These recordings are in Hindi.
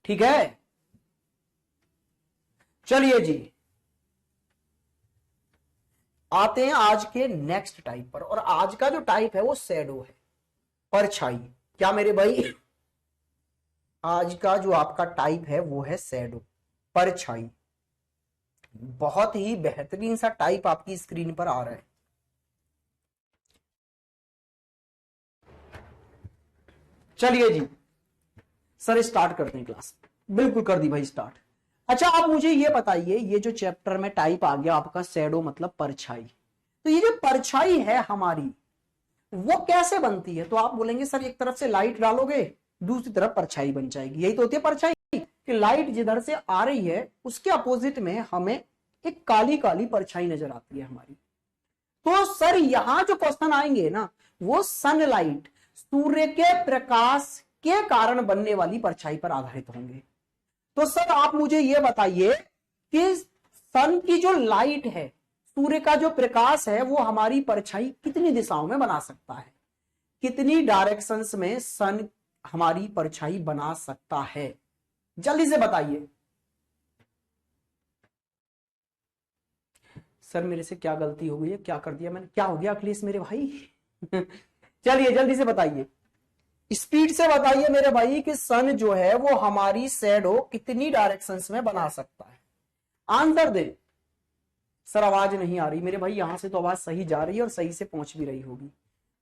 ठीक है, चलिए जी आते हैं आज के नेक्स्ट टाइप पर। और आज का जो टाइप है वो शैडो है, परछाई। क्या मेरे भाई, आज का जो आपका टाइप है वो है शैडो, परछाई। बहुत ही बेहतरीन सा टाइप आपकी स्क्रीन पर आ रहा है। चलिए जी सर स्टार्ट करते हैं क्लास। बिल्कुल कर दी भाई स्टार्ट। अच्छा आप मुझे ये बताइए, ये जो चैप्टर में टाइप आ गया आपका शैडो मतलब परछाई, तो ये जो परछाई है हमारी वो कैसे बनती है? तो आप बोलेंगे सर एक तरफ से लाइट डालोगे दूसरी तरफ परछाई बन जाएगी, यही तो होती है परछाई, कि लाइट जिधर से आ रही है उसके अपोजिट में हमें एक काली काली परछाई नजर आती है हमारी। तो सर यहां जो क्वेश्चन आएंगे ना वो सनलाइट, सूर्य के प्रकाश के कारण बनने वाली परछाई पर आधारित होंगे। तो सर आप मुझे यह बताइए कि सन की जो लाइट है, सूर्य का जो प्रकाश है, वो हमारी परछाई कितनी दिशाओं में बना सकता है? कितनी डायरेक्शंस में सन हमारी परछाई बना सकता है? जल्दी से बताइए। सर मेरे से क्या गलती हो गई है, क्या कर दिया मैंने, क्या हो गया अखिलेश मेरे भाई? चलिए जल्दी से बताइए, स्पीड से बताइए मेरे भाई कि सन जो है वो हमारी शैडो कितनी डायरेक्शंस में बना सकता है? आंसर दे। सर आवाज नहीं आ रही मेरे भाई, यहां से तो आवाज सही जा रही है और सही से पहुंच भी रही होगी।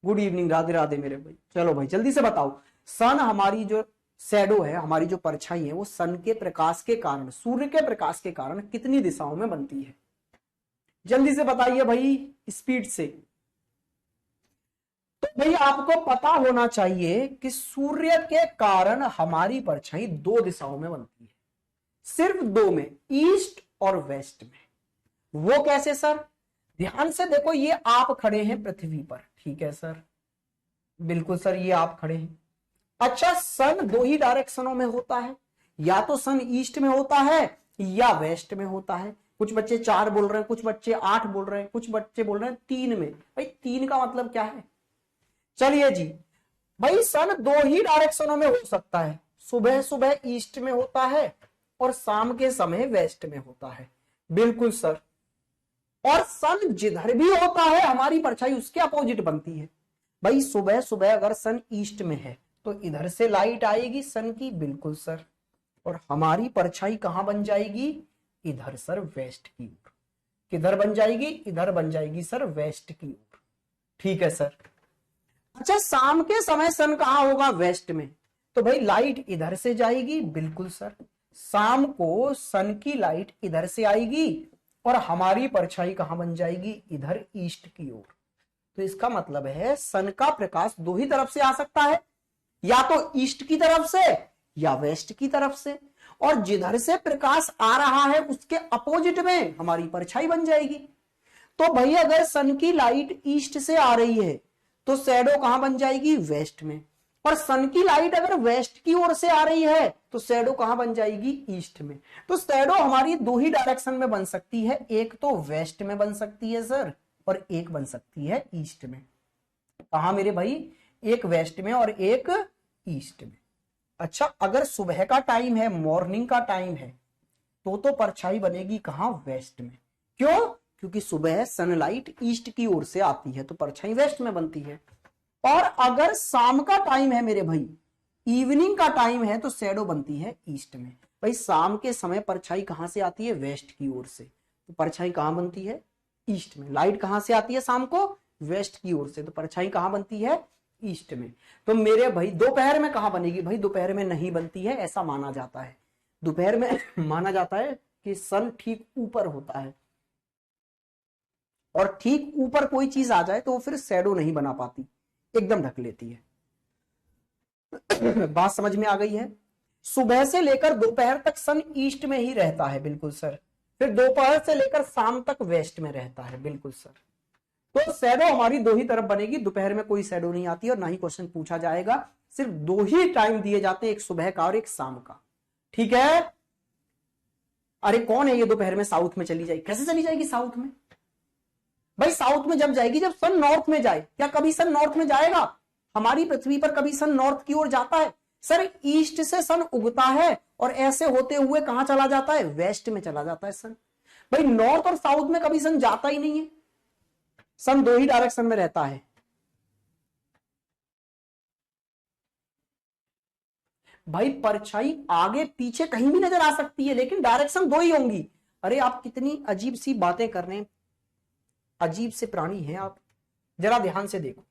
गुड इवनिंग, राधे राधे मेरे भाई। चलो भाई जल्दी से बताओ, सन हमारी जो शैडो है, हमारी जो परछाई है, वो सन के प्रकाश के कारण, सूर्य के प्रकाश के कारण कितनी दिशाओं में बनती है? जल्दी से बताइए भाई स्पीड से। तो भाई आपको पता होना चाहिए कि सूर्य के कारण हमारी परछाई दो दिशाओं में बनती है, सिर्फ दो में, ईस्ट और वेस्ट में। वो कैसे सर? ध्यान से देखो, ये आप खड़े हैं पृथ्वी पर, ठीक है सर, बिल्कुल सर ये आप खड़े हैं। अच्छा सन दो ही डायरेक्शनों में होता है, या तो सन ईस्ट में होता है या वेस्ट में होता है। कुछ बच्चे 4 बोल रहे हैं, कुछ बच्चे 8 बोल रहे हैं, कुछ बच्चे बोल रहे हैं 3 में। भाई 3 का मतलब क्या है? चलिए जी भाई, सन दो ही डायरेक्शनों में हो सकता है, सुबह सुबह ईस्ट में होता है और शाम के समय वेस्ट में होता है। बिल्कुल सर, और सन जिधर भी होता है हमारी परछाई उसके अपोजिट बनती है। भाई सुबह सुबह अगर सन ईस्ट में है तो इधर से लाइट आएगी सन की, बिल्कुल सर, और हमारी परछाई कहां बन जाएगी? इधर सर, वेस्ट की ओर। किधर बन जाएगी? इधर बन जाएगी सर, वेस्ट की ओर। ठीक है सर। अच्छा शाम के समय सन कहां होगा? वेस्ट में, तो भाई लाइट इधर से जाएगी, बिल्कुल सर, शाम को सन की लाइट इधर से आएगी और हमारी परछाई कहां बन जाएगी? इधर, ईस्ट की ओर। तो इसका मतलब है सन का प्रकाश दो ही तरफ से आ सकता है, या तो ईस्ट की तरफ से या वेस्ट की तरफ से, और जिधर से प्रकाश आ रहा है उसके अपोजिट में हमारी परछाई बन जाएगी। तो भाई अगर सन की लाइट ईस्ट से आ रही है तो शैडो कहां बन जाएगी? वेस्ट में, और सन की लाइट अगर वेस्ट की ओर से आ रही है तो शैडो कहां बन जाएगी? ईस्ट में। तो शैडो हमारी दो ही डायरेक्शन में बन सकती है, एक तो वेस्ट में बन सकती है सर, और एक बन सकती है ईस्ट में। कहा मेरे भाई? एक वेस्ट में और एक ईस्ट में। अच्छा अगर सुबह का टाइम है, मॉर्निंग का टाइम है, तो परछाई बनेगी कहां? वेस्ट में। क्यों? क्योंकि सुबह सनलाइट ईस्ट की ओर से आती है तो परछाई वेस्ट में बनती है। और अगर शाम का टाइम है मेरे भाई, इवनिंग का टाइम है, तो शैडो बनती है ईस्ट में। भाई शाम के समय परछाई कहां से आती है? वेस्ट की ओर से, तो परछाई कहां बनती है? ईस्ट में। लाइट कहां से आती है शाम को? वेस्ट की ओर से, तो परछाई कहां बनती है? ईस्ट में। तो मेरे भाई दोपहर में कहां बनेगी? भाई दोपहर में नहीं बनती है, ऐसा माना जाता है। दोपहर में माना जाता है कि सन ठीक ऊपर होता है, और ठीक ऊपर कोई चीज आ जाए तो वो फिर शैडो नहीं बना पाती, एकदम ढक लेती है। बात समझ में आ गई है? सुबह से लेकर दोपहर तक सन ईस्ट में ही रहता है, बिल्कुल सर, फिर दोपहर से लेकर शाम तक वेस्ट में रहता है, बिल्कुल सर। तो शैडो हमारी दो ही तरफ बनेगी, दोपहर में कोई शैडो नहीं आती और ना ही क्वेश्चन पूछा जाएगा। सिर्फ दो ही टाइम दिए जाते हैं, एक सुबह का और एक शाम का। ठीक है? अरे कौन है ये दोपहर में साउथ में चली जाएगी? कैसे चली जाएगी साउथ में? भाई साउथ में जब जाएगी जब सन नॉर्थ में जाए। क्या कभी सन नॉर्थ में जाएगा? हमारी पृथ्वी पर कभी सन नॉर्थ की ओर जाता है? सर ईस्ट से सन उगता है और ऐसे होते हुए कहां चला जाता है, वेस्ट में चला जाता है सन। भाई नॉर्थ और साउथ में कभी सन जाता ही नहीं है, सन दो ही डायरेक्शन में रहता है। भाई परछाई आगे पीछे कहीं भी नजर आ सकती है लेकिन डायरेक्शन दो ही होंगी। अरे आप कितनी अजीब सी बातें कर रहे हैं, अजीब से प्राणी हैं आप। जरा ध्यान से देखो,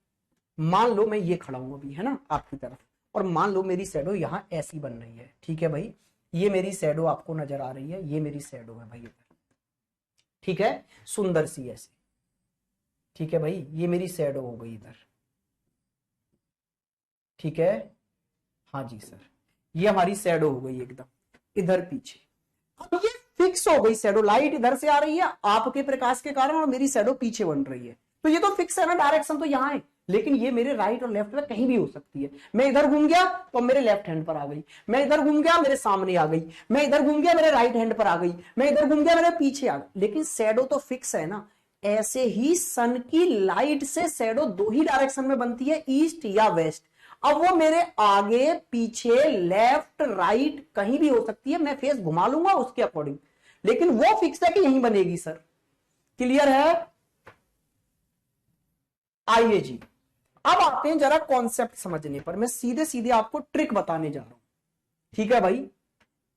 मान लो मैं ये खड़ा हूं अभी, है ना, आपकी तरफ, और मान लो मेरी शैडो यहां ऐसी बन रही है, ठीक है भाई, ये मेरी शैडो आपको नजर आ रही है, ये मेरी शैडो है भाई इधर, ठीक है, सुंदर सी ऐसी, ठीक है भाई, ये मेरी शैडो हो गई इधर, ठीक है, हाँ जी सर, ये हमारी शैडो हो गई एकदम इधर पीछे। अब ये फिक्स हो गई शैडो, लाइट इधर से आ रही है आपके प्रकाश के कारण और मेरी शैडो पीछे बन रही है, तो ये तो फिक्स है ना, डायरेक्शन तो यहां है, लेकिन ये मेरे राइट और लेफ्ट में कहीं भी हो सकती है। मैं इधर घूम गया तो मेरे लेफ्ट हैंड पर आ गई, मैं इधर घूम गया मेरे सामने आ गई, मैं इधर घूम गया मेरे राइट हैंड पर आ गई, मैं इधर घूम गया मेरे पीछे आ गई, लेकिन शैडो तो फिक्स है ना। ऐसे ही सन की लाइट से शैडो दो ही डायरेक्शन में बनती है, ईस्ट या वेस्ट। अब वो मेरे आगे पीछे लेफ्ट राइट कहीं भी हो सकती है, मैं फेस घुमा लूंगा उसके अकॉर्डिंग, लेकिन वो फिक्स है कि यहीं बनेगी सर। क्लियर है? आइए जी, अब आते हैं जरा कॉन्सेप्ट समझने पर। मैं सीधे सीधे आपको ट्रिक बताने जा रहा हूं, ठीक है भाई।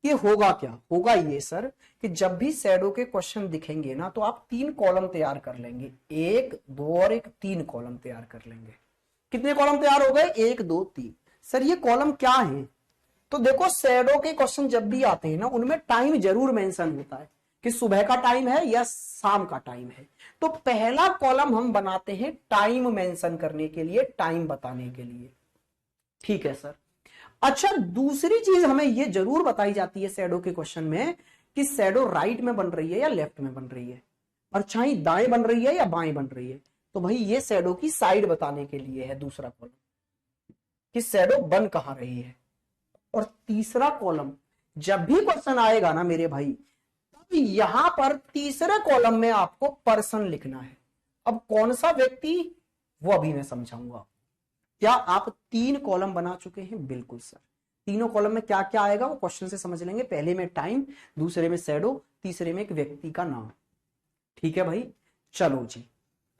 ये होगा क्या, होगा ये सर कि जब भी शैडो के क्वेश्चन दिखेंगे ना तो आप 3 कॉलम तैयार कर लेंगे, 1 2 और 1, 3 कॉलम तैयार कर लेंगे। कितने कॉलम तैयार हो गए, 1 2 3। सर ये कॉलम क्या है, तो देखो शैडो के क्वेश्चन जब भी आते हैं ना उनमें टाइम जरूर मेंशन होता है कि सुबह का टाइम है या शाम का टाइम है, तो पहला कॉलम हम बनाते हैं टाइम मेंशन करने के लिए, टाइम बताने के लिए, ठीक है सर। अच्छा दूसरी चीज हमें यह जरूर बताई जाती है शैडो के क्वेश्चन में कि शैडो राइट में बन रही है या लेफ्ट में बन रही है, परछाई दाएं बन रही है या बाएं बन रही है, तो भाई ये शैडो की साइड बताने के लिए है दूसरा कॉलम कि शैडो बन कहां रही है। और तीसरा कॉलम जब भी क्वेश्चन आएगा ना मेरे भाई, तब यहां पर तीसरे कॉलम में आपको पर्सन लिखना है। अब कौन सा व्यक्ति, वो अभी मैं समझाऊंगा। क्या आप 3 कॉलम बना चुके हैं? बिल्कुल सर। तीनों कॉलम में क्या क्या आएगा वो क्वेश्चन से समझ लेंगे, पहले में टाइम, दूसरे में शैडो, तीसरे में एक व्यक्ति का नाम, ठीक है भाई। चलो जी,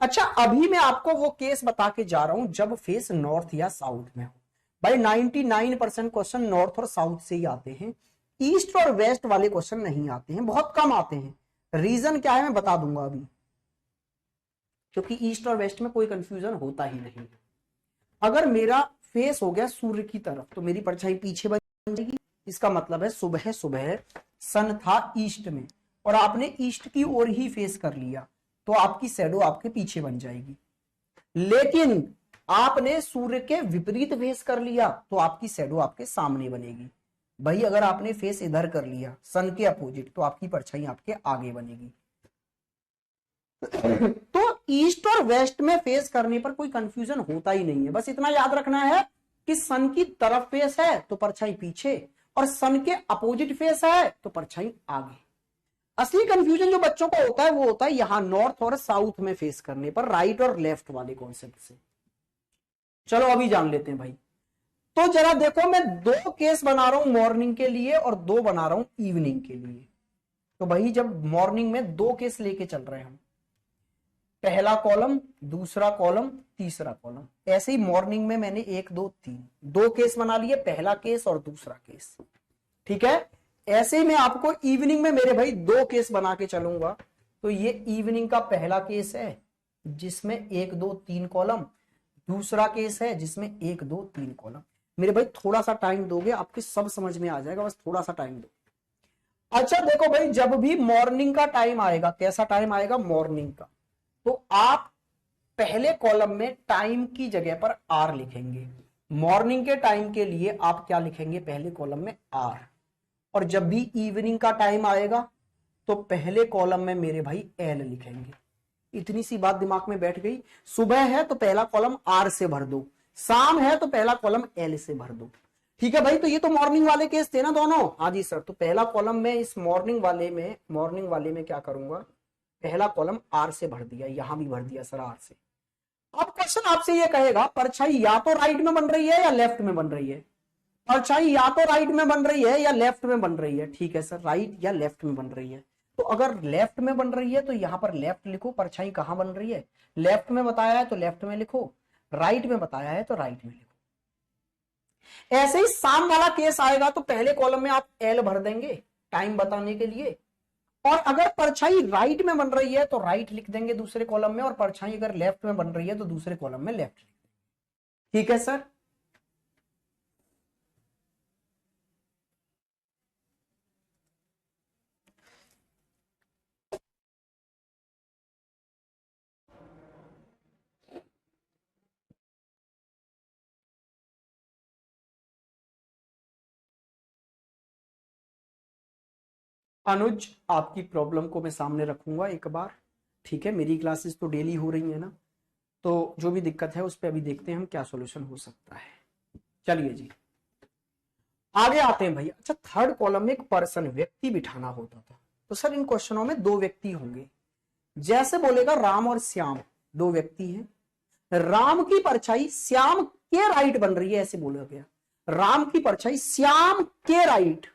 अच्छा अभी मैं आपको वो केस बता के जा रहा हूं जब फेस नॉर्थ या साउथ में हो। भाई 99% क्वेश्चन नॉर्थ और साउथ से ही आते हैं, ईस्ट और वेस्ट वाले क्वेश्चन नहीं आते हैं, बहुत कम आते हैं। रीजन क्या है मैं बता दूंगा अभी, क्योंकि ईस्ट और वेस्ट में कोई कंफ्यूजन होता ही नहीं। अगर मेरा फेस हो गया सूर्य की तरफ तो मेरी परछाई पीछे बन जाएगी, इसका मतलब है सुबह सुबह सन था ईस्ट में और आपने ईस्ट की ओर ही फेस कर लिया तो आपकी शैडो आपके पीछे बन जाएगी। लेकिन आपने सूर्य के विपरीत फेस कर लिया तो आपकी शैडो आपके सामने बनेगी। भाई अगर आपने फेस इधर कर लिया सन के अपोजिट तो आपकी परछाई आपके आगे बनेगी। तो ईस्ट और वेस्ट में फेस करने पर कोई कंफ्यूजन होता ही नहीं है, बस इतना याद रखना है कि सन की तरफ फेस है तो परछाई पीछे और सन के अपोजिट फेस है तो परछाई आगे। असली कंफ्यूजन जो बच्चों को होता है वो होता है यहां नॉर्थ और साउथ में फेस करने पर, राइट और लेफ्ट वाले कॉन्सेप्ट से। चलो अभी जान लेते हैं भाई। तो जरा देखो मैं 2 केस बना रहा हूं मॉर्निंग के लिए और 2 बना रहा हूं इवनिंग के लिए। तो भाई जब मॉर्निंग में 2 केस लेके चल रहे हैं हम, पहला कॉलम, दूसरा कॉलम, तीसरा कॉलम, ऐसे ही मॉर्निंग में मैंने 1 2 3 2 केस बना लिए, पहला केस और दूसरा केस, ठीक है। ऐसे ही मैं आपको इवनिंग में मेरे भाई 2 केस बना के चलूंगा। तो ये इवनिंग का पहला केस है जिसमें 1 2 3 कॉलम, दूसरा केस है जिसमें 1 2 3 कॉलम। मेरे भाई थोड़ा सा टाइम दोगे आपके सब समझ में आ जाएगा, बस थोड़ा सा टाइम दो। अच्छा देखो भाई जब भी मॉर्निंग का टाइम आएगा, कैसा टाइम आएगा, मॉर्निंग का, तो आप पहले कॉलम में टाइम की जगह पर आर लिखेंगे। मॉर्निंग के टाइम के लिए आप क्या लिखेंगे, पहले कॉलम में आर। और जब भी इवनिंग का टाइम आएगा तो पहले कॉलम में मेरे भाई एल लिखेंगे। इतनी सी बात दिमाग में बैठ गई। सुबह है तो पहला कॉलम आर से भर दो, शाम है तो पहला कॉलम एल से भर दो, ठीक है भाई। तो ये तो मॉर्निंग वाले केस थे ना दोनों, हाँ जी सर। तो पहला कॉलम में इस मॉर्निंग वाले में क्या करूंगा, पहला कॉलम आर से भर दिया, यहां भी भर दिया सर आर से। अब क्वेश्चन आपसे ये कहेगा परछाई या तो राइट में बन रही है या लेफ्ट में बन रही है, परछाई या तो राइट में बन रही है या लेफ्ट में बन रही है। ठीक है सर, राइट या लेफ्ट में बन रही है। तो अगर लेफ्ट में बन रही है तो यहां पर लेफ्ट लिखो, परछाई कहां बन रही है, लेफ्ट में बताया है तो लेफ्ट में लिखो, राइट में बताया है तो राइट में लिखो। ऐसे ही साम वाला केस आएगा तो पहले कॉलम में आप एल भर देंगे टाइम बताने के लिए, और अगर परछाई राइट में बन रही है तो राइट लिख देंगे दूसरे कॉलम में, और परछाई अगर लेफ्ट में बन रही है तो दूसरे कॉलम में लेफ्ट लिख देंगे। ठीक है सर। अनुज, आपकी प्रॉब्लम को मैं सामने रखूंगा एक बार। ठीक है, मेरी क्लासेस तो डेली हो रही है ना, तो जो भी दिक्कत है उस पर अभी देखते हैं हम क्या सॉल्यूशन हो सकता है। चलिए जी, आगे आते हैं भाई। अच्छा, थर्ड कॉलम में एक पर्सन, व्यक्ति बिठाना होता था, तो सर इन क्वेश्चनों में दो व्यक्ति होंगे। जैसे बोलेगा राम और श्याम दो व्यक्ति हैं, राम की परछाई श्याम के राइट बन रही है, ऐसे बोला गया। राम की परछाई श्याम के राइट,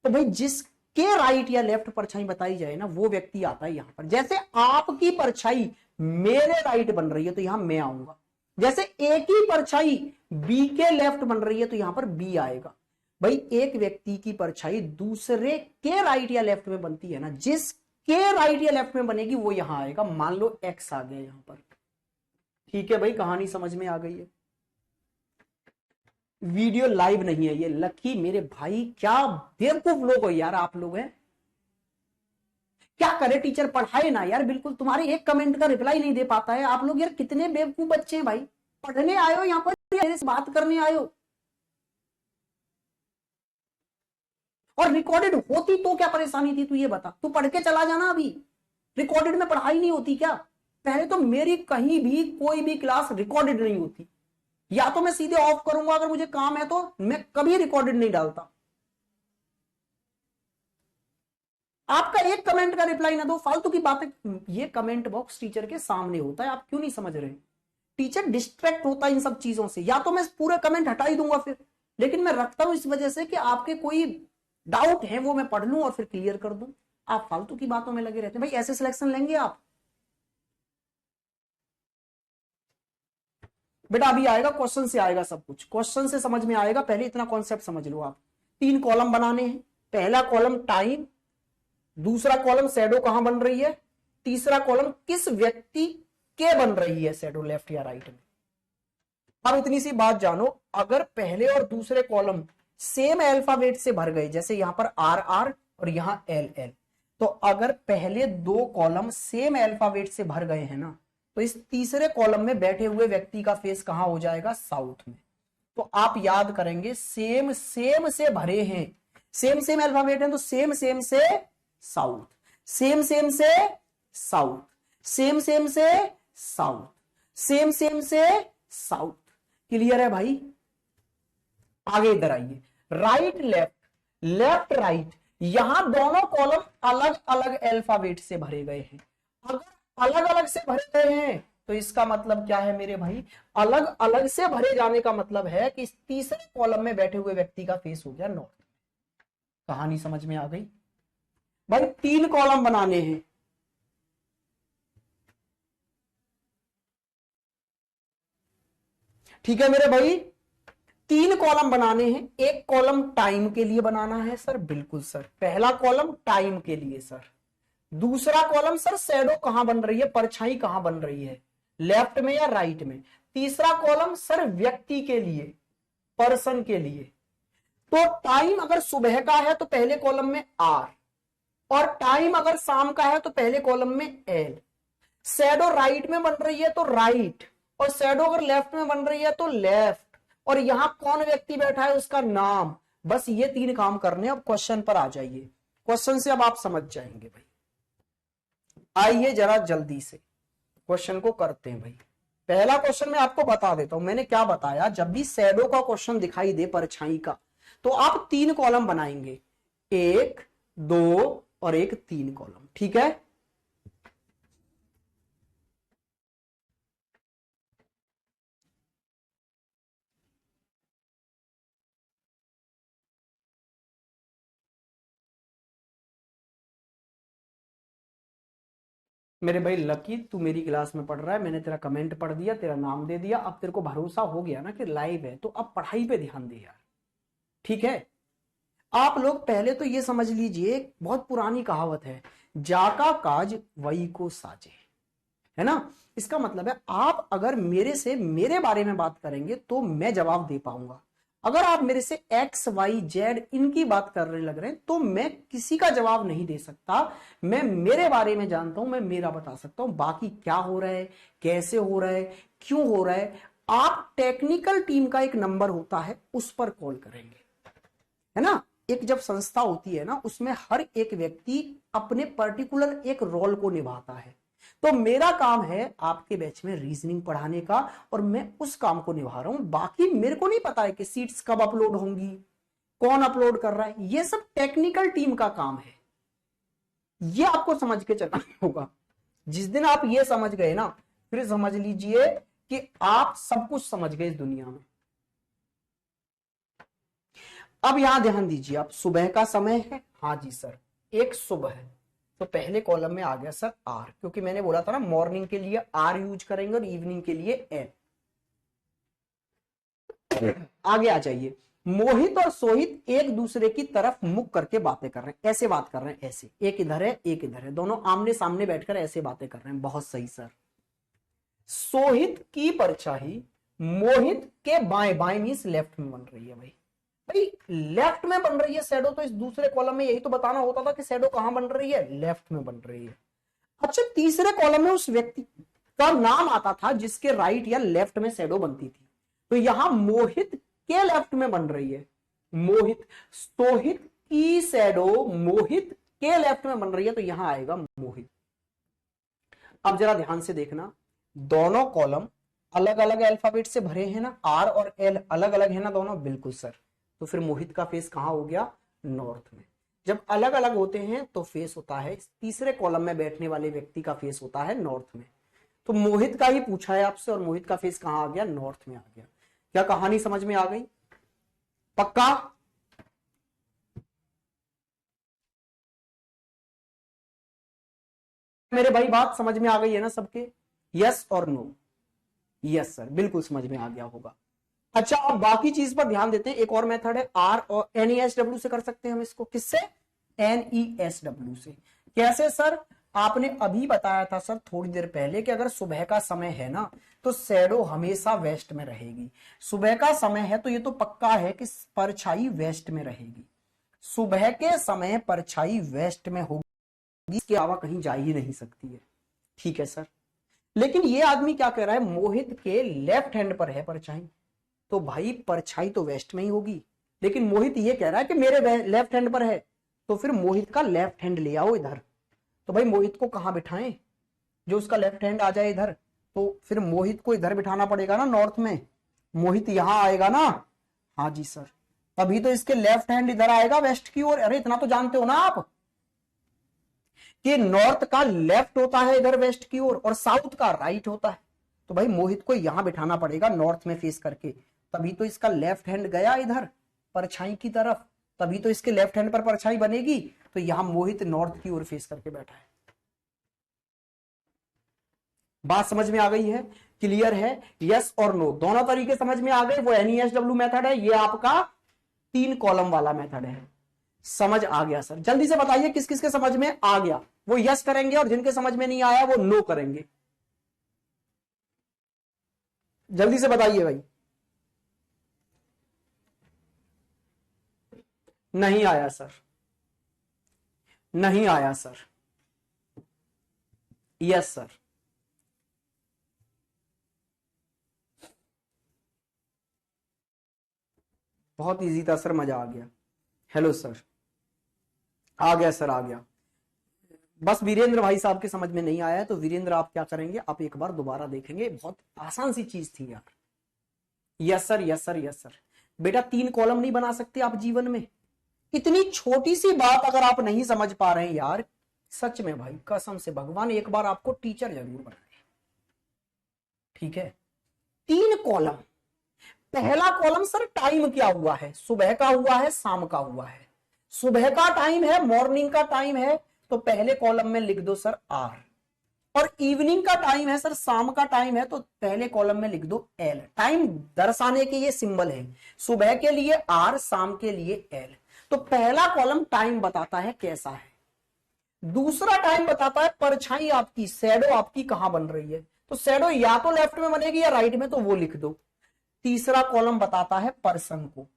तो भाई जिसके राइट या लेफ्ट परछाई बताई जाए ना वो व्यक्ति आता है यहां पर। जैसे आपकी परछाई मेरे राइट बन रही है तो यहां मैं आऊंगा। जैसे ए की परछाई बी के लेफ्ट बन रही है तो यहां पर बी आएगा। भाई एक व्यक्ति की परछाई दूसरे के राइट या लेफ्ट में बनती है ना, जिसके राइट या लेफ्ट में बनेगी वो यहां आएगा। मान लो एक्स आ गया यहां पर। ठीक है भाई, कहानी समझ में आ गई है। वीडियो लाइव नहीं है ये, लकी मेरे भाई, क्या बेवकूफ लोग हो यार आप लोग हैं। क्या करे टीचर, पढ़ाए ना यार, बिल्कुल तुम्हारे एक कमेंट का रिप्लाई नहीं दे पाता है। आप लोग यार कितने बेवकूफ बच्चे हैं भाई। पढ़ने आयो यहाँ पर या मेरे से बात करने आयो। और रिकॉर्डेड होती तो क्या परेशानी थी, तू ये बता। तू पढ़ के चला जाना अभी। रिकॉर्डेड में पढ़ाई नहीं होती क्या? पहले तो मेरी कहीं भी कोई भी क्लास रिकॉर्डेड नहीं होती। या तो मैं सीधे ऑफ करूंगा अगर मुझे काम है, तो मैं कभी रिकॉर्डेड नहीं डालता। आपका एक कमेंट का रिप्लाई ना दो, फालतू की बातें। ये कमेंट बॉक्स टीचर के सामने होता है, आप क्यों नहीं समझ रहे? टीचर डिस्ट्रैक्ट होता है इन सब चीजों से। या तो मैं पूरे कमेंट हटा ही दूंगा फिर, लेकिन मैं रखता हूं इस वजह से कि आपके कोई डाउट है वो मैं पढ़ लूं और फिर क्लियर कर दूं। आप फालतू की बातों में लगे रहते हैं भाई। ऐसे सिलेक्शन लेंगे आप? बेटा अभी आएगा, क्वेश्चन से आएगा सब कुछ, क्वेश्चन से समझ में आएगा। पहले इतना कॉन्सेप्ट समझ लो आप। तीन कॉलम बनाने हैं। पहला कॉलम टाइम, दूसरा कॉलम शैडो कहां बन रही है, तीसरा कॉलम किस व्यक्ति के बन रही है शैडो, लेफ्ट या राइट में। अब इतनी सी बात जानो, अगर पहले और दूसरे कॉलम सेम अल्फाबेट से भर गए, जैसे यहां पर आर आर और यहां एल एल, तो अगर पहले दो कॉलम सेम अल्फाबेट से भर गए हैं ना, तो इस तीसरे कॉलम में बैठे हुए व्यक्ति का फेस कहां हो जाएगा, साउथ में। तो आप याद करेंगे, सेम सेम से भरे हैं, सेम सेम अल्फाबेट है तो सेम सेम से साउथ, सेम सेम से साउथ, सेम सेम से साउथ, सेम सेम से साउथ। क्लियर है भाई? आगे इधर आइए, राइट लेफ्ट, लेफ्ट राइट, यहां दोनों कॉलम अलग अलग अल्फाबेट से भरे गए हैं। अगर अलग अलग से भरे गए हैं तो इसका मतलब क्या है मेरे भाई, अलग अलग से भरे जाने का मतलब है कि इस तीसरे कॉलम में बैठे हुए व्यक्ति का फेस हो गया नॉर्थ। कहानी समझ में आ गई भाई? तीन कॉलम बनाने हैं। ठीक है मेरे भाई, तीन कॉलम बनाने हैं। एक कॉलम टाइम के लिए बनाना है सर, बिल्कुल सर, पहला कॉलम टाइम के लिए सर। दूसरा कॉलम सर शैडो कहां बन रही है, परछाई कहां बन रही है, लेफ्ट में या राइट में। तीसरा कॉलम सर व्यक्ति के लिए, पर्सन के लिए। तो टाइम अगर सुबह का है तो पहले कॉलम में आर, और टाइम अगर शाम का है तो पहले कॉलम में एल। शैडो राइट में बन रही है तो राइट, और शैडो अगर लेफ्ट में बन रही है तो लेफ्ट, और यहां कौन व्यक्ति बैठा है उसका नाम। बस ये तीन काम करने। अब क्वेश्चन पर आ जाइए, क्वेश्चन से अब आप समझ जाएंगे भाई। आइए जरा जल्दी से क्वेश्चन को करते हैं भाई। पहला क्वेश्चन मैं आपको बता देता हूं, मैंने क्या बताया, जब भी शैडो का क्वेश्चन दिखाई दे, परछाई का, तो आप तीन कॉलम बनाएंगे, एक, दो और एक, तीन कॉलम। ठीक है? मेरे भाई लकी, तू मेरी क्लास में पढ़ रहा है, मैंने तेरा कमेंट पढ़ दिया, तेरा नाम दे दिया, अब तेरे को भरोसा हो गया ना कि लाइव है, तो अब पढ़ाई पे ध्यान दे यार। ठीक है। आप लोग पहले तो ये समझ लीजिए, बहुत पुरानी कहावत है, जाका काज वही को साजे, है ना। इसका मतलब है आप अगर मेरे से मेरे बारे में बात करेंगे तो मैं जवाब दे पाऊंगा। अगर आप मेरे से एक्स वाई जेड इनकी बात करने लग रहे हैं तो मैं किसी का जवाब नहीं दे सकता। मैं मेरे बारे में जानता हूं, मैं मेरा बता सकता हूं, बाकी क्या हो रहा है, कैसे हो रहा है, क्यों हो रहा है, आप टेक्निकल टीम का एक नंबर होता है उस पर कॉल करेंगे, है ना। एक जब संस्था होती है ना, उसमें हर एक व्यक्ति अपने पर्टिकुलर एक रोल को निभाता है। तो मेरा काम है आपके बैच में रीजनिंग पढ़ाने का, और मैं उस काम को निभा रहा हूं। बाकी मेरे को नहीं पता है कि सीट्स कब अपलोड होंगी, कौन अपलोड कर रहा है, ये सब टेक्निकल टीम का काम है। ये आपको समझ के चलना होगा। जिस दिन आप ये समझ गए ना, फिर समझ लीजिए कि आप सब कुछ समझ गए इस दुनिया में। अब यहां ध्यान दीजिए, आप सुबह का समय है, हाँ जी सर, एक सुबह है, तो पहले कॉलम में आ गया सर आर, क्योंकि मैंने बोला था ना मॉर्निंग के लिए आर यूज करेंगे और इवनिंग के लिए एन। आगे आ जाइए, मोहित और सोहित एक दूसरे की तरफ मुख करके बातें कर रहे हैं, ऐसे बात कर रहे हैं, ऐसे, एक इधर है एक इधर है, दोनों आमने सामने बैठकर ऐसे बातें कर रहे हैं। बहुत सही सर। सोहित की परछाई मोहित के बाएं, बाएं मींस लेफ्ट में बन रही है। भाई लेफ्ट में बन रही है शैडो, तो इस दूसरे कॉलम में यही तो बताना होता था कि शैडो कहां बन रही है, लेफ्ट में बन रही है। अच्छा, तीसरे कॉलम में उस व्यक्ति का नाम आता था जिसके राइट या लेफ्ट में शैडो बनती थी, तो यहां मोहित के लेफ्ट में बन रही है। मोहित, सोहित की शैडो मोहित के लेफ्ट में बन रही है, तो यहां आएगा मोहित। अब जरा ध्यान से देखना, दोनों कॉलम अलग अलग अल्फाबेट से भरे हैं ना, आर और एल अलग अलग है ना दोनों, बिल्कुल सर। तो फिर मोहित का फेस कहां हो गया, नॉर्थ में। जब अलग अलग होते हैं तो फेस होता है, तीसरे कॉलम में बैठने वाले व्यक्ति का फेस होता है नॉर्थ में। तो मोहित का ही पूछा है आपसे, और मोहित का फेस कहां आ गया, नॉर्थ में आ गया। क्या कहानी समझ में आ गई, पक्का। मेरे भाई बात समझ में आ गई है ना सबके, यस और नो। यस सर, बिल्कुल समझ में आ गया होगा। अच्छा, अब बाकी चीज पर ध्यान देते हैं। एक और मेथड है, आर और NESW से कर सकते हैं हम इसको। किससे, NESW से। कैसे सर, आपने अभी बताया था सर थोड़ी देर पहले कि अगर सुबह का समय है ना, तो शैडो हमेशा वेस्ट में रहेगी। सुबह का समय है तो ये तो पक्का है कि परछाई वेस्ट में रहेगी। सुबह के समय परछाई वेस्ट में होगी, इसके अलावा कहीं जा ही नहीं सकती है। ठीक है सर। लेकिन ये आदमी क्या कह रहा है, मोहित के लेफ्ट हैंड पर है परछाई, तो भाई परछाई तो वेस्ट में ही होगी। लेकिन मोहित ये कह रहा है कि मेरे लेफ्ट हैंड पर है, तो फिर मोहित का लेफ्ट हैंड ले आओ इधर। तो भाई मोहित को कहां बिठाएं, जो उसका लेफ्ट हैंड आ जाए इधर, तो फिर मोहित को इधर बिठाना पड़ेगा ना, नॉर्थ में। मोहित यहां आएगा ना, हाँ जी सर, तभी तो इसके लेफ्ट हैंड इधर आएगा वेस्ट की ओर। अरे इतना तो जानते हो ना आप कि नॉर्थ का लेफ्ट होता है इधर वेस्ट की ओर, और साउथ का राइट होता है। तो भाई मोहित को यहां बिठाना पड़ेगा नॉर्थ में फेस करके, तभी तो इसका लेफ्ट हैंड गया इधर परछाई की तरफ, तभी तो इसके लेफ्ट हैंड पर परछाई बनेगी। तो यहां मोहित नॉर्थ की ओर फेस करके बैठा है। बात समझ में आ गई है, क्लियर है, यस और नो दोनों तरीके समझ में आ गए। वो NESW मेथड है, ये आपका 3 कॉलम वाला मेथड है। समझ आ गया सर, जल्दी से बताइए किस किस के समझ में आ गया। वो यस करेंगे, और जिनके समझ में नहीं आया वो नो करेंगे। जल्दी से बताइए भाई। नहीं आया सर, नहीं आया सर, यस सर। बहुत इजी था सर, मजा आ गया। हेलो सर, आ गया सर, आ गया। बस वीरेंद्र भाई साहब के समझ में नहीं आया है, तो वीरेंद्र आप क्या करेंगे, आप एक बार दोबारा देखेंगे, बहुत आसान सी चीज थी यार। Yes sir, yes sir, yes sir. बेटा 3 कॉलम नहीं बना सकते आप जीवन में, इतनी छोटी सी बात अगर आप नहीं समझ पा रहे हैं यार, सच में भाई कसम से भगवान एक बार आपको टीचर जरूर बनाए। ठीक है, 3 कॉलम। पहला कॉलम सर टाइम क्या हुआ है, सुबह का हुआ है, शाम का हुआ है। सुबह का टाइम है, मॉर्निंग का टाइम है, तो पहले कॉलम में लिख दो सर आर। और इवनिंग का टाइम है सर, शाम का टाइम है, तो पहले कॉलम में लिख दो एल। टाइम दर्शाने के ये सिंबल है, सुबह के लिए आर, शाम के लिए एल। तो पहला कॉलम टाइम बताता है कैसा है, दूसरा टाइम बताता है परछाई आपकी, शैडो आपकी कहां बन रही है, तो शैडो या तो लेफ्ट में बनेगी या राइट में, तो वो लिख दो। तीसरा कॉलम बताता है पर्सन को,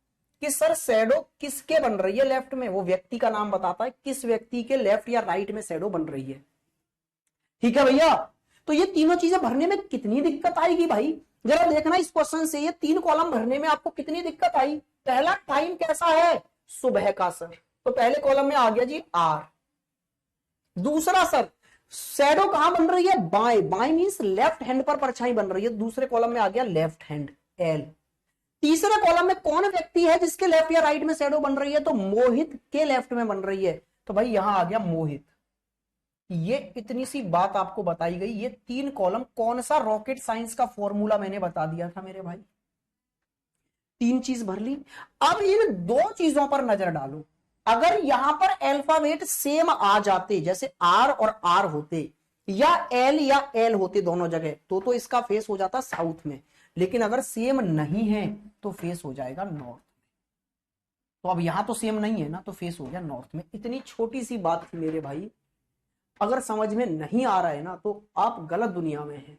कि सर शैडो किसके बन रही है लेफ्ट में, वो व्यक्ति का नाम बताता है किस व्यक्ति के लेफ्ट या राइट में शैडो बन रही है। ठीक है भैया, तो ये तीनों चीजें भरने में कितनी दिक्कत आएगी भाई, जरा देखना इस क्वेश्चन से, ये तीन कॉलम भरने में आपको कितनी दिक्कत आई। पहला टाइम कैसा है, सुबह का सर, तो पहले कॉलम में आ गया जी आर। दूसरा सर शैडो कहां बन रही है, बाएं, बाएं मींस लेफ्ट हैंड पर परछाई बन रही है, दूसरे कॉलम में आ गया लेफ्ट हैंड एल। तीसरे कॉलम में कौन व्यक्ति है जिसके लेफ्ट या राइट में शैडो बन रही है, तो मोहित के लेफ्ट में बन रही है, तो भाई यहां आ गया मोहित। ये इतनी सी बात आपको बताई गई, ये तीन कॉलम, कौन सा रॉकेट साइंस का फॉर्मूला मैंने बता दिया था मेरे भाई, तीन चीज भर ली। अब इन दो चीजों पर नजर डालो, अगर यहां पर अल्फाबेट सेम आ जाते, जैसे आर और आर होते या एल होते दोनों जगह, तो इसका फेस हो जाता साउथ में, लेकिन अगर सेम नहीं है तो फेस हो जाएगा नॉर्थ। तो अब यहां तो सेम नहीं है ना, तो फेस हो गया नॉर्थ में। इतनी छोटी सी बात थी मेरे भाई, अगर समझ में नहीं आ रहा है ना तो आप गलत दुनिया में हैं।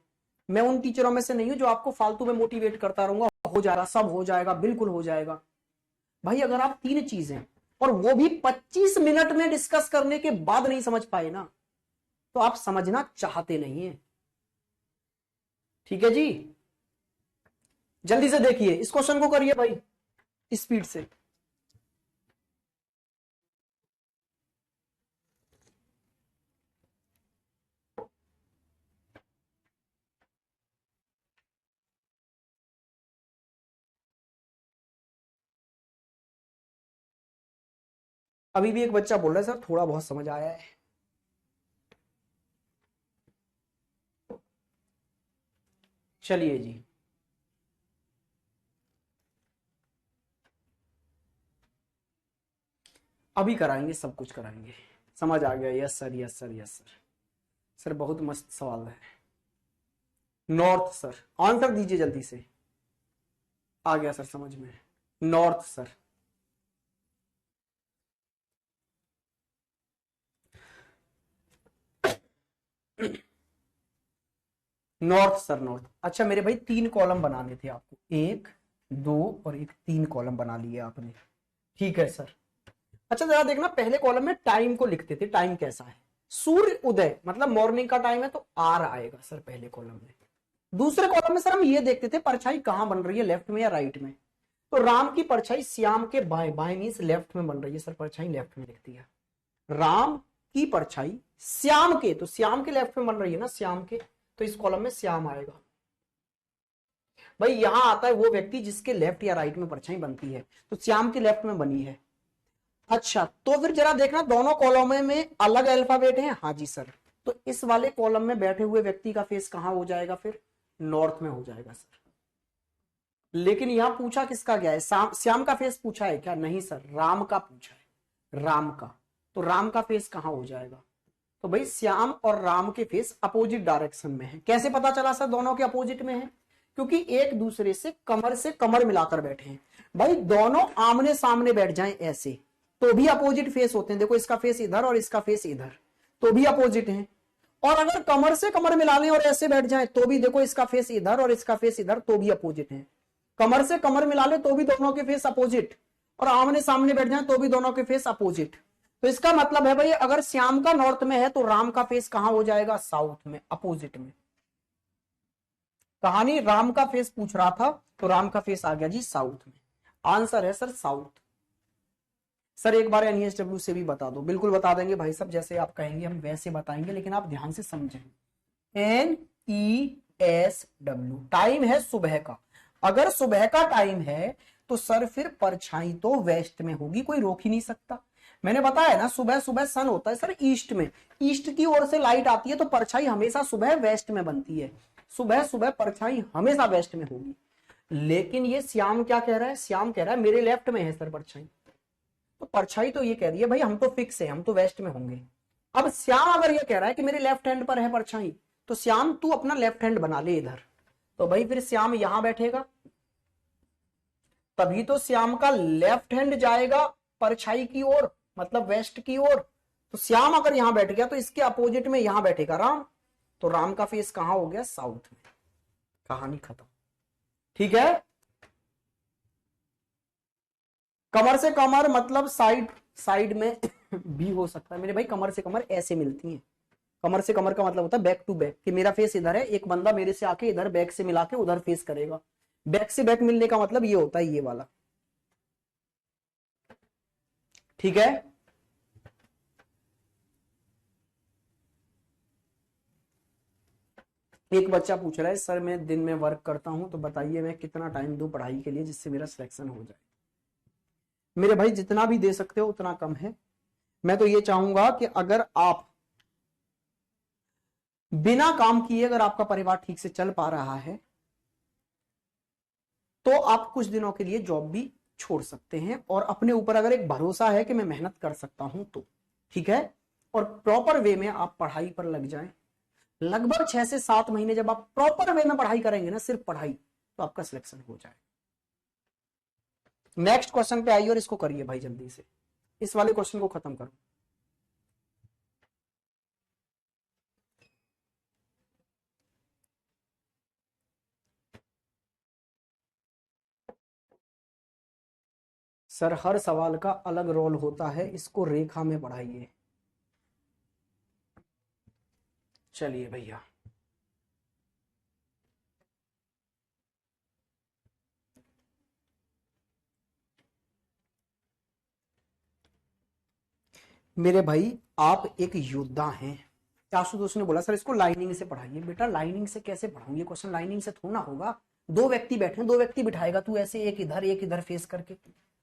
मैं उन टीचरों में से नहीं हूं जो आपको फालतू में मोटिवेट करता रहूंगा, हो जाएगा, सब हो जाएगा, बिल्कुल हो जाएगा। भाई अगर आप तीन चीजें और वो भी 25 मिनट में डिस्कस करने के बाद नहीं समझ पाए ना, तो आप समझना चाहते नहीं है। ठीक है जी, जल्दी से देखिए इस क्वेश्चन को, करिए भाई स्पीड से। अभी भी एक बच्चा बोल रहा है सर थोड़ा बहुत समझ आया है। चलिए जी, अभी कराएंगे, सब कुछ कराएंगे। समझ आ गया, yes sir, yes sir, yes sir. Sir बहुत मस्त सवाल है। नॉर्थ सर, आंसर दीजिए जल्दी से। आ गया सर समझ में, north sir. North sir, north. अच्छा मेरे भाई तीन कॉलम बनाने थे आपको, एक, दो और एक, तीन कॉलम बना लिए आपने। ठीक है सर। अच्छा जरा देखना, पहले कॉलम में टाइम को लिखते थे, टाइम कैसा है, सूर्य उदय मतलब मॉर्निंग का टाइम है, तो आर आएगा सर पहले कॉलम में। दूसरे कॉलम में सर हम ये देखते थे परछाई कहां बन रही है, लेफ्ट में या राइट में, तो राम की परछाई श्याम के बाएं, बाएं मींस लेफ्ट में बन रही है, सर परछाई लेफ्ट में दिखती है। राम की परछाई श्याम के, तो श्याम के लेफ्ट में बन रही है ना, श्याम के, तो इस कॉलम में श्याम आएगा। भाई यहां आता है वो व्यक्ति जिसके लेफ्ट या राइट में परछाई बनती है, तो श्याम के लेफ्ट में बनी है। अच्छा तो फिर जरा देखना दोनों कॉलम में अलग अल्फाबेट हैं, हाँ जी सर, तो इस वाले कॉलम में बैठे हुए व्यक्ति का फेस कहां हो जाएगा, फिर नॉर्थ में हो जाएगा सर। लेकिन यहां पूछा किसका गया है, श्याम का फेस पूछा है क्या, नहीं सर, राम का पूछा है, राम का, तो राम का फेस कहां हो जाएगा, तो भाई श्याम और राम के फेस अपोजिट डायरेक्शन में है। कैसे पता चला सर दोनों के अपोजिट में है, क्योंकि एक दूसरे से कमर मिलाकर बैठे हैं। भाई दोनों आमने सामने बैठ जाएं ऐसे तो भी अपोजिट फेस होते हैं, देखो इसका फेस इधर और इसका फेस इधर, तो भी अपोजिट है। और अगर कमर से कमर मिला लें और ऐसे बैठ जाएं तो भी देखो इसका फेस इधर और इसका फेस इधर, तो भी अपोजिट है। कमर से कमर मिला ले तो भी दोनों के फेस अपोजिट, और आमने सामने बैठ जाए तो भी दोनों के फेस अपोजिट। तो इसका मतलब है भाई अगर श्याम का नॉर्थ में है तो राम का फेस कहां हो जाएगा, साउथ में, अपोजिट में। कहानी राम का फेस पूछ रहा था तो राम का फेस आ गया जी साउथ में, आंसर है सर साउथ। सर एक बार एनईएसडब्ल्यू से भी बता दो, बिल्कुल बता देंगे भाई साहब, जैसे आप कहेंगे हम वैसे बताएंगे, लेकिन आप ध्यान से समझें। NESW टाइम है सुबह का, अगर सुबह का टाइम है तो सर फिर परछाई तो वेस्ट में होगी, कोई रोक ही नहीं सकता। मैंने बताया ना सुबह सुबह सन होता है सर ईस्ट में, ईस्ट की ओर से लाइट आती है तो परछाई हमेशा सुबह वेस्ट में बनती है, सुबह सुबह परछाई हमेशा वेस्ट में होगी। लेकिन ये श्याम क्या कह रहा है, श्याम कह रहा है मेरे लेफ्ट में है सर परछाई, तो परछाई तो ये कह रही है भाई हम तो फिक्स है, हम तो वेस्ट में होंगे। अब श्याम अगर ये कह रहा है कि मेरे लेफ्ट हैंड पर है परछाई, तो श्याम तू अपना लेफ्ट हैंड बना ले इधर, तो भाई फिर श्याम यहां बैठेगा, तभी तो श्याम का लेफ्ट हैंड जाएगा परछाई की ओर, मतलब वेस्ट की ओर। तो श्याम अगर यहां बैठ गया तो इसके अपोजिट में यहां बैठेगा राम, तो राम का फेस कहां हो गया, साउथ में। कहानी खत्म। ठीक है, कमर से कमर मतलब साइड साइड में भी हो सकता है मेरे भाई, कमर से कमर ऐसे मिलती हैं। कमर से कमर का मतलब होता है बैक टू बैक, कि मेरा फेस इधर है, एक बंदा मेरे से आके इधर बैक से मिला के उधर फेस करेगा। बैक से बैक मिलने का मतलब ये होता है ये वाला। ठीक है, एक बच्चा पूछ रहा है सर मैं दिन में वर्क करता हूं तो बताइए मैं कितना टाइम दूं पढ़ाई के लिए जिससे मेरा सिलेक्शन हो जाए। मेरे भाई जितना भी दे सकते हो उतना कम है। मैं तो ये चाहूंगा कि अगर आप बिना काम किए अगर आपका परिवार ठीक से चल पा रहा है तो आप कुछ दिनों के लिए जॉब भी छोड़ सकते हैं, और अपने ऊपर अगर एक भरोसा है कि मैं मेहनत कर सकता हूं तो ठीक है, और प्रॉपर वे में आप पढ़ाई पर लग जाएं। लगभग 6 से 7 महीने जब आप प्रॉपर वे में पढ़ाई करेंगे ना, सिर्फ पढ़ाई, तो आपका सिलेक्शन हो जाए। नेक्स्ट क्वेश्चन पे आइए और इसको करिए भाई जल्दी से, इस वाले क्वेश्चन को खत्म करो। सर हर सवाल का अलग रोल होता है, इसको रेखा में पढ़ाइए। चलिए भैया, मेरे भाई आप एक योद्धा हैं। आशुतोष ने बोला सर इसको लाइनिंग से पढ़ाइए। बेटा लाइनिंग से कैसे पढ़ाऊंगी, क्वेश्चन लाइनिंग से थोड़ा होगा। दो व्यक्ति बैठे, दो व्यक्ति बिठाएगा तू ऐसे, एक इधर फेस करके।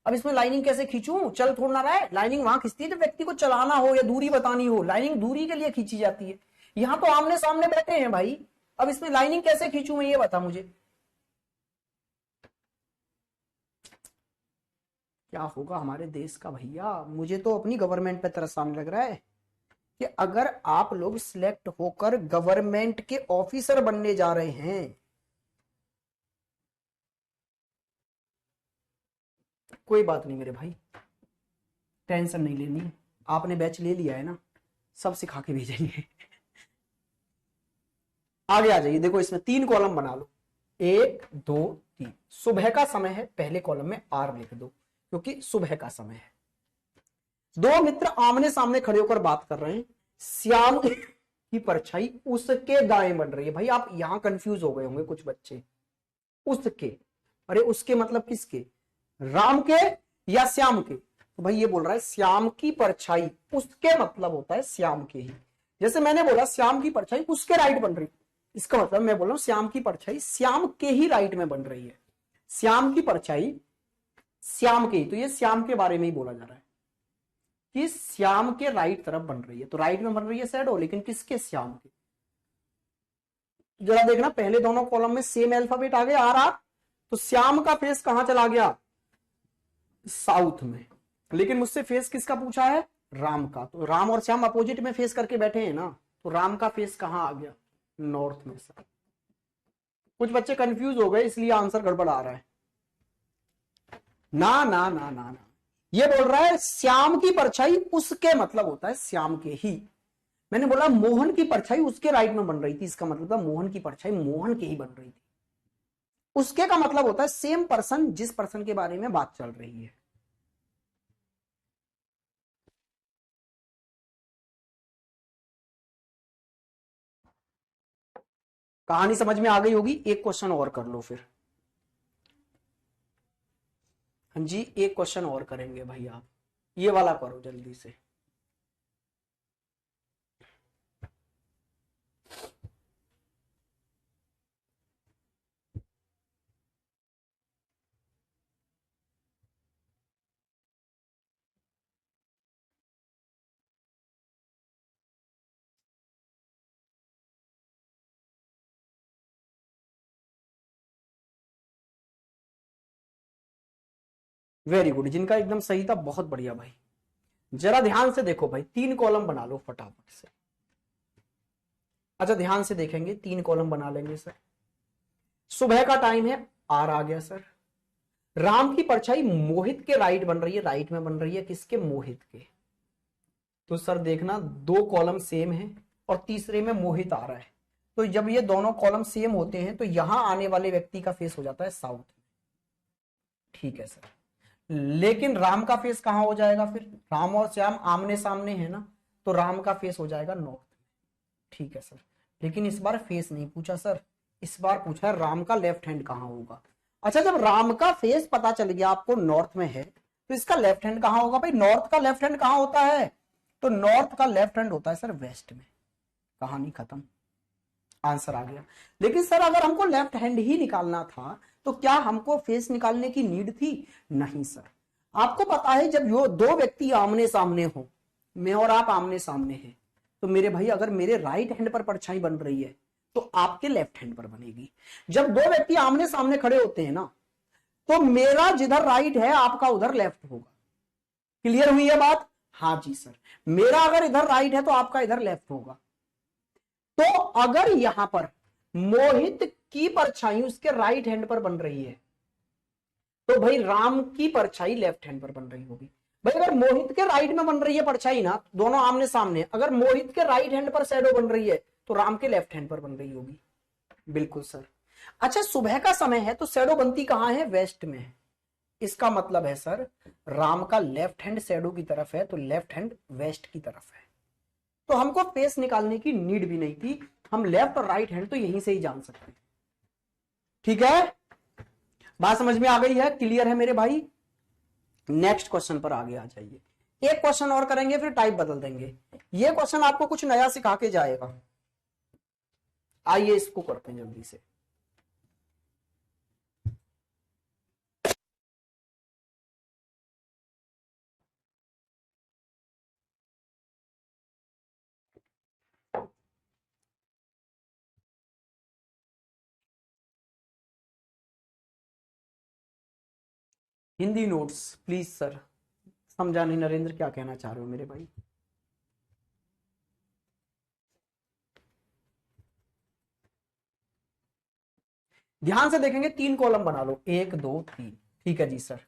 अब इसमें लाइनिंग कैसे खींचूं, चल थोड़ा ना रहा है। लाइनिंग वहां खींचती है जब व्यक्ति को चलाना हो या दूरी बतानी हो, लाइनिंग दूरी के लिए खींची जाती है। यहाँ तो आमने सामने बैठे हैं भाई, अब इसमें लाइनिंग कैसे खींचूं मैं, ये बता मुझे। क्या होगा हमारे देश का भैया, मुझे तो अपनी गवर्नमेंट पे तरस आने लग रहा है कि अगर आप लोग सिलेक्ट होकर गवर्नमेंट के ऑफिसर बनने जा रहे हैं, कोई बात नहीं मेरे भाई, टेंशन नहीं लेनी। आपने बैच ले लिया है ना, सब सिखा के भेजेंगे। आगे आ जाइए, देखो इसमें 3 कॉलम बना लो, 1 2 3। सुबह का समय है, पहले कॉलम में आर लिख दो क्योंकि सुबह का समय है। दो मित्र आमने सामने खड़े होकर बात कर रहे हैं, श्याम की परछाई उसके दाएं बन रही है। भाई आप यहां कंफ्यूज हो गए होंगे कुछ बच्चे, उसके, अरे उसके मतलब किसके, राम के या श्याम के। तो भाई ये बोल रहा है श्याम की परछाई, उसके मतलब होता है श्याम के ही। जैसे मैंने बोला श्याम की परछाई उसके राइट बन रही, इसका मतलब मैं बोल रहा हूं श्याम की परछाई श्याम के ही राइट में बन रही है। श्याम की परछाई श्याम के ही, तो ये श्याम के बारे में ही बोला जा रहा है कि श्याम के राइट तरफ बन रही है। तो राइट में बन रही है शैडो, लेकिन किसके, श्याम के। जरा देखना पहले दोनों कॉलम में सेम अल्फाबेट आ गया आ रहा, तो श्याम का फेस कहां चला गया, साउथ में। लेकिन मुझसे फेस किसका पूछा है, राम का। तो राम और श्याम अपोजिट में फेस करके बैठे हैं ना, तो राम का फेस कहां आ गया, नॉर्थ में। सर कुछ बच्चे कंफ्यूज हो गए इसलिए आंसर गड़बड़ आ रहा है। ना ना ना ना ना, ये बोल रहा है श्याम की परछाई उसके मतलब होता है श्याम के ही। मैंने बोला मोहन की परछाई उसके राइट में बन रही थी, इसका मतलब था मोहन की परछाई मोहन के ही बन रही थी। उसके का मतलब होता है सेम पर्सन, जिस पर्सन के बारे में बात चल रही है। कहानी समझ में आ गई होगी। एक क्वेश्चन और कर लो फिर। हाँ जी, एक क्वेश्चन और करेंगे भाई, आप ये वाला करो जल्दी से। वेरी गुड, जिनका एकदम सही था बहुत बढ़िया भाई। जरा ध्यान से देखो भाई, 3 कॉलम बना लो फटाफट से। अच्छा ध्यान से देखेंगे, 3 कॉलम बना लेंगे सर। सुबह का टाइम है, आर आ गया सर। राम की परछाई मोहित के राइट बन रही है, राइट में बन रही है किसके, मोहित के। तो सर देखना 2 कॉलम सेम है और तीसरे में मोहित आ रहा है, तो जब ये दोनों कॉलम सेम होते हैं तो यहां आने वाले व्यक्ति का फेस हो जाता है साउथ। ठीक है सर, लेकिन राम का फेस कहां हो जाएगा फिर, राम और श्याम आमने सामने है ना, तो राम का फेस हो जाएगा नॉर्थ। ठीक है सर, लेकिन इस बार फेस नहीं पूछा सर, इस बार पूछा है राम का लेफ्ट हैंड कहां होगा। अच्छा, जब राम का फेस पता चल गया आपको नॉर्थ में है, तो इसका लेफ्ट हैंड कहां होगा भाई, नॉर्थ का लेफ्ट हैंड कहां होता है, तो नॉर्थ का लेफ्ट हैंड होता है सर वेस्ट में। कहानी खत्म, आंसर आ गया। लेकिन सर अगर हमको लेफ्ट हैंड ही निकालना था तो क्या हमको फेस निकालने की नीड थी, नहीं सर। आपको पता है जब यो 2 व्यक्ति आमने सामने हो, मैं और आप आमने सामने हैं, तो मेरे भाई अगर मेरे राइट हैंड पर परछाई बन रही है तो आपके लेफ्ट हैंड पर बनेगी। जब 2 व्यक्ति आमने सामने खड़े होते हैं ना, तो मेरा जिधर राइट है आपका उधर लेफ्ट होगा। क्लियर हुई है बात, हाँ जी सर, मेरा अगर इधर राइट है तो आपका इधर लेफ्ट होगा। तो अगर यहां पर मोहित की परछाई उसके राइट हैंड पर बन रही है, तो भाई राम की परछाई लेफ्ट हैंड पर बन रही होगी। भाई अगर मोहित के राइट में बन रही है परछाई ना, दोनों आमने सामने, अगर मोहित के राइट हैंड पर शैडो बन रही है तो राम के लेफ्ट हैंड पर बन रही होगी। बिल्कुल सर। अच्छा, सुबह का समय है तो शैडो बनती कहां है, वेस्ट में है। इसका मतलब है सर राम का लेफ्ट हैंड शैडो की तरफ है, तो लेफ्ट हैंड वेस्ट की तरफ है। तो हमको फेस निकालने की नीड भी नहीं थी, हम लेफ्ट और राइट हैंड तो यहीं से ही जान सकते हैं। ठीक है, बात समझ में आ गई है, क्लियर है मेरे भाई। नेक्स्ट क्वेश्चन पर आगे आ जाइए, एक क्वेश्चन और करेंगे फिर टाइप बदल देंगे। ये क्वेश्चन आपको कुछ नया सिखा के जाएगा। आइए इसको करते हैं जल्दी से। हिंदी नोट्स प्लीज सर, समझा नहीं नरेंद्र क्या कहना चाह रहे हो मेरे भाई। ध्यान से देखेंगे, 3 कॉलम बना लो, 1 2 3। ठीक है जी सर।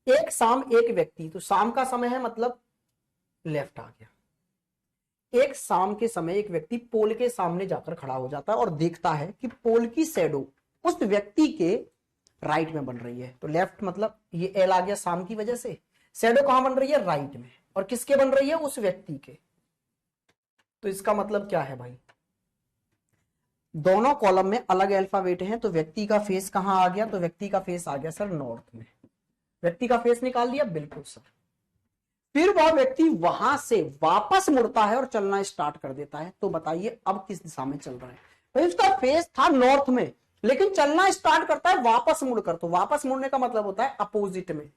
एक शाम एक व्यक्ति, तो शाम का समय है मतलब लेफ्ट आ गया। एक शाम के समय एक व्यक्ति पोल के सामने जाकर खड़ा हो जाता है और देखता है कि पोल की शैडो उस व्यक्ति के राइट में बन रही है, तो लेफ्ट मतलब ये एल आ गया शाम की वजह से। शैडो कहां बन रही है, राइट में, और किसके बन रही है, उस व्यक्ति के। तो इसका मतलब क्या है भाई, दोनों कॉलम में अलग अल्फाबेट हैं, तो व्यक्ति का फेस कहां आ गया, तो व्यक्ति का फेस आ गया सर नॉर्थ में। व्यक्ति का फेस निकाल दिया, बिल्कुल सर। फिर वह व्यक्ति वहां से वापस मुड़ता है और चलना स्टार्ट कर देता है, तो बताइए अब किस दिशा में चल रहा है। तो उसका फेस था नॉर्थ में, लेकिन चलना स्टार्ट करता है वापस मुड़कर, तो वापस मुड़ने का मतलब होता है अपोजिट में।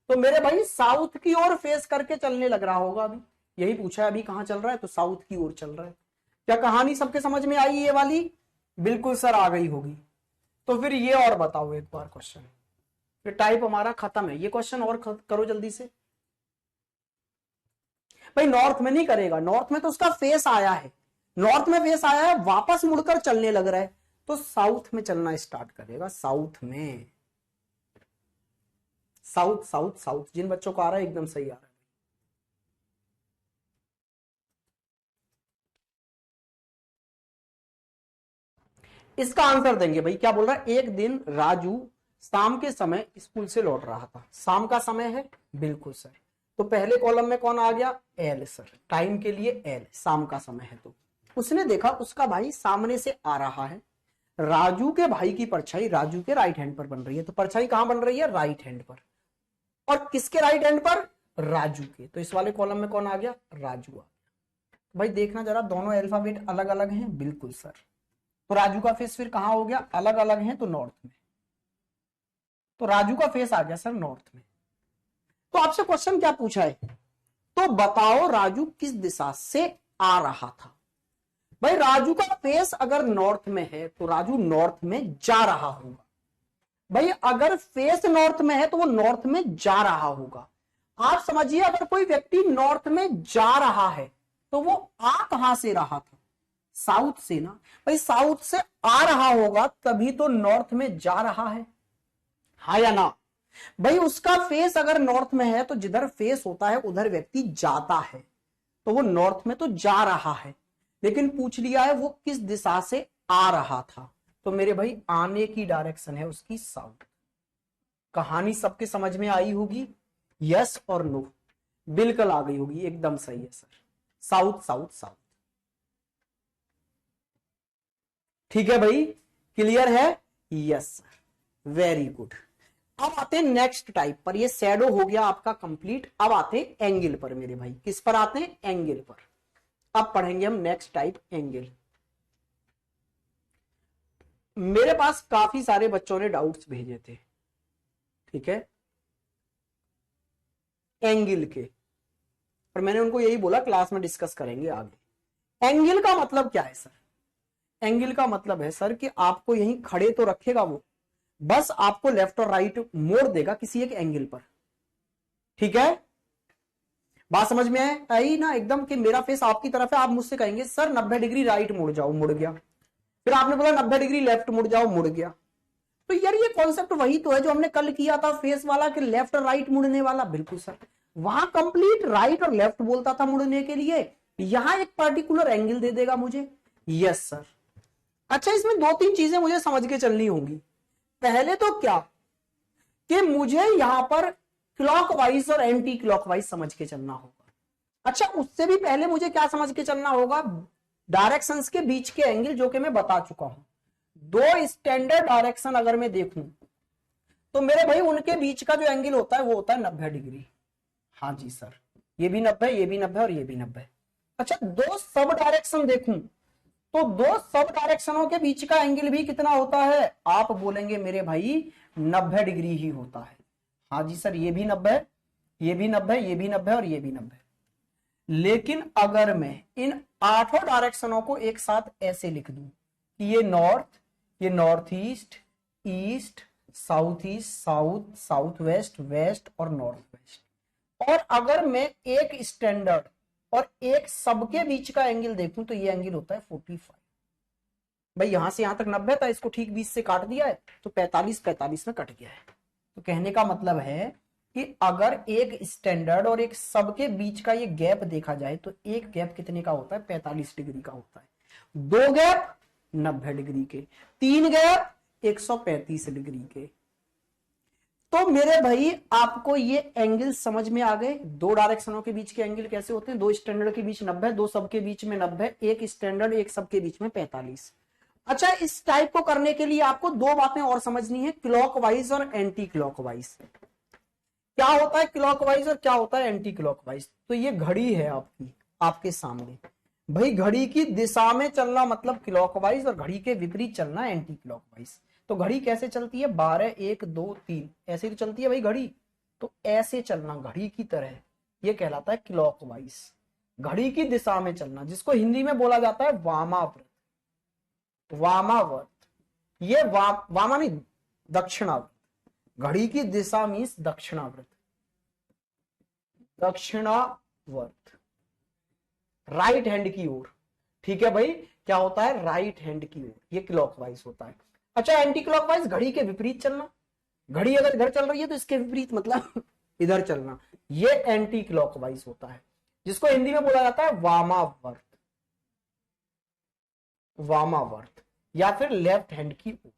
तो मेरे भाई साउथ की ओर फेस करके चलने लग रहा होगा। अभी यही पूछा है, अभी कहां चल रहा है, तो साउथ की ओर चल रहा है। क्या कहानी सबके समझ में आई ये वाली, बिल्कुल सर आ गई होगी। तो फिर ये और बताओ एक बार क्वेश्चन, फिर टाइप हमारा खत्म है। ये क्वेश्चन और करो जल्दी से। भाई नॉर्थ में नहीं करेगा, नॉर्थ में तो उसका फेस आया है, नॉर्थ में फेस आया है, वापस मुड़कर चलने लग रहा है, तो साउथ में चलना स्टार्ट करेगा, साउथ में। साउथ साउथ साउथ, जिन बच्चों को आ रहा है एकदम सही आ रहा है। इसका आंसर देंगे भाई, क्या बोल रहा है, एक दिन राजू शाम के समय स्कूल से लौट रहा था। शाम का समय है, बिल्कुल सर। तो पहले कॉलम में कौन आ गया, एल सर, टाइम के लिए एल, शाम का समय है। तो उसने देखा उसका भाई सामने से आ रहा है, राजू के भाई की परछाई राजू के राइट हैंड पर बन रही है, तो परछाई कहां बन रही है, राइट हैंड पर, और किसके राइट हैंड पर, राजू के। तो इस वाले कॉलम में कौन आ गया, राजू आ गया। भाई देखना जरा, दोनों अल्फाबेट अलग अलग हैं, बिल्कुल सर। तो राजू का फेस फिर कहां हो गया, अलग अलग है तो नॉर्थ में, तो राजू का फेस आ गया सर नॉर्थ में। तो आपसे क्वेश्चन क्या पूछा है, तो बताओ राजू किस दिशा से आ रहा था। भाई राजू का फेस अगर नॉर्थ में है तो राजू नॉर्थ में जा रहा होगा। भाई अगर फेस नॉर्थ में है तो वो नॉर्थ में जा रहा होगा। आप समझिए, अगर कोई व्यक्ति नॉर्थ में जा रहा है तो वो आ कहां से रहा था, साउथ से ना भाई, साउथ से आ रहा होगा तभी तो नॉर्थ में जा रहा है, हाँ या ना भाई। उसका फेस अगर नॉर्थ में है तो जिधर फेस होता है उधर व्यक्ति जाता है, तो वो नॉर्थ में तो जा रहा है, लेकिन पूछ लिया है वो किस दिशा से आ रहा था, तो मेरे भाई आने की डायरेक्शन है उसकी साउथ। कहानी सबके समझ में आई होगी, यस और नो, बिल्कुल आ गई होगी, एकदम सही है सर, साउथ साउथ साउथ। ठीक है भाई, क्लियर है, यस सर, वेरी गुड। अब आते हैं नेक्स्ट टाइप पर, ये शैडो हो गया आपका कंप्लीट। अब आते हैं एंगल पर मेरे भाई, किस पर आते हैं, एंगल पर। अब पढ़ेंगे हम नेक्स्ट टाइप, एंगल। मेरे पास काफी सारे बच्चों ने डाउट्स भेजे थे, ठीक है, एंगल के, और मैंने उनको यही बोला क्लास में डिस्कस करेंगे आगे। एंगल का मतलब क्या है सर, एंगल का मतलब है सर कि आपको यहीं खड़े तो रखेगा वो, बस आपको लेफ्ट और राइट मोड़ देगा किसी एक एंगल पर, ठीक है। बात समझ में आई ना एकदम, कि मेरा फेस आपकी तरफ है, आप मुझसे कहेंगे सर 90 डिग्री राइट मुड़ जाओ, मुड़ गया। फिर आपने बोला 90 डिग्री लेफ्ट मुड़ जाओ, मुड़ गया। तो यार ये कॉन्सेप्ट वही तो है जो हमने कल किया था फेस वाला, कि लेफ्ट और राइट मुड़ने वाला। बिल्कुल सर, वहां कंप्लीट राइट और लेफ्ट बोलता था मुड़ने के लिए, यहां एक पर्टिकुलर एंगल दे देगा मुझे। Yes sir. अच्छा, इसमें दो तीन चीजें मुझे समझ के चलनी होंगी। पहले तो क्या, कि मुझे यहां पर क्लॉकवाइज और एंटी क्लॉकवाइज समझ के चलना होगा। अच्छा, उससे भी पहले मुझे क्या समझ के चलना होगा, डायरेक्शंस के बीच के एंगल, जो कि मैं बता चुका हूं। दो स्टैंडर्ड डायरेक्शन अगर मैं देखूं तो मेरे भाई उनके बीच का जो एंगल होता है वो होता है 90 डिग्री। हाँ जी सर, ये भी 90, ये भी 90 और ये भी 90। अच्छा, दो सब डायरेक्शन देखूं तो दो सब डायरेक्शनों के बीच का एंगल भी कितना होता है, आप बोलेंगे मेरे भाई 90 डिग्री ही होता है। हाँ जी सर, ये भी 90, ये भी 90, ये भी 90 और ये भी 90। लेकिन अगर मैं इन आठों डायरेक्शनों को एक साथ ऐसे लिख दूं कि ये नॉर्थ, ये north east, east, south east, south, south west, west और नॉर्थ वेस्ट, और अगर मैं एक स्टैंडर्ड और एक सबके बीच का एंगल देखूं तो ये एंगल होता है 45। भाई यहां से यहां तक 90 था, इसको ठीक 20 से काट दिया है तो 45 45 में कट गया है। तो कहने का मतलब है कि अगर एक स्टैंडर्ड और एक सबके बीच का ये गैप देखा जाए तो एक गैप कितने का होता है, 45 डिग्री का होता है। दो गैप 90 डिग्री के, तीन गैप 135 डिग्री के। तो मेरे भाई आपको ये एंगल समझ में आ गए, दो डायरेक्शनों के बीच के एंगल कैसे होते हैं, दो स्टैंडर्ड के बीच 90, दो सब के बीच में 90, एक स्टैंडर्ड एक सब के बीच में 45। अच्छा, इस टाइप को करने के लिए आपको दो बातें और समझनी है, क्लॉकवाइज और एंटी क्लॉकवाइज। क्या होता है क्लॉकवाइज और क्या होता है एंटी क्लॉकवाइज। तो ये घड़ी है आपकी, आपके सामने, भाई घड़ी की दिशा में चलना मतलब क्लॉकवाइज और घड़ी के विपरीत चलना एंटी क्लॉकवाइज। तो घड़ी कैसे चलती है, 12 1 2 3 ऐसे तो चलती है भाई घड़ी, तो ऐसे चलना घड़ी की तरह, ये कहलाता है क्लॉकवाइज। घड़ी की दिशा में चलना, जिसको हिंदी में बोला जाता है वामाव्रत, वामावर्त। ये वामा नहीं, दक्षिणावर्त। घड़ी की दिशा मीन्स दक्षिणावर्त, दक्षिणावर्त, राइट हैंड की ओर। ठीक है भाई, क्या होता है, राइट हैंड की ओर, ये क्लॉकवाइज होता है। अच्छा, एंटी क्लॉकवाइज घड़ी के विपरीत चलना, घड़ी अगर इधर चल रही है तो इसके विपरीत मतलब इधर चलना, ये एंटी क्लॉकवाइज होता है, जिसको हिंदी में बोला जाता है वामावर्त, वामावर्त या फिर लेफ्ट हैंड की ओर।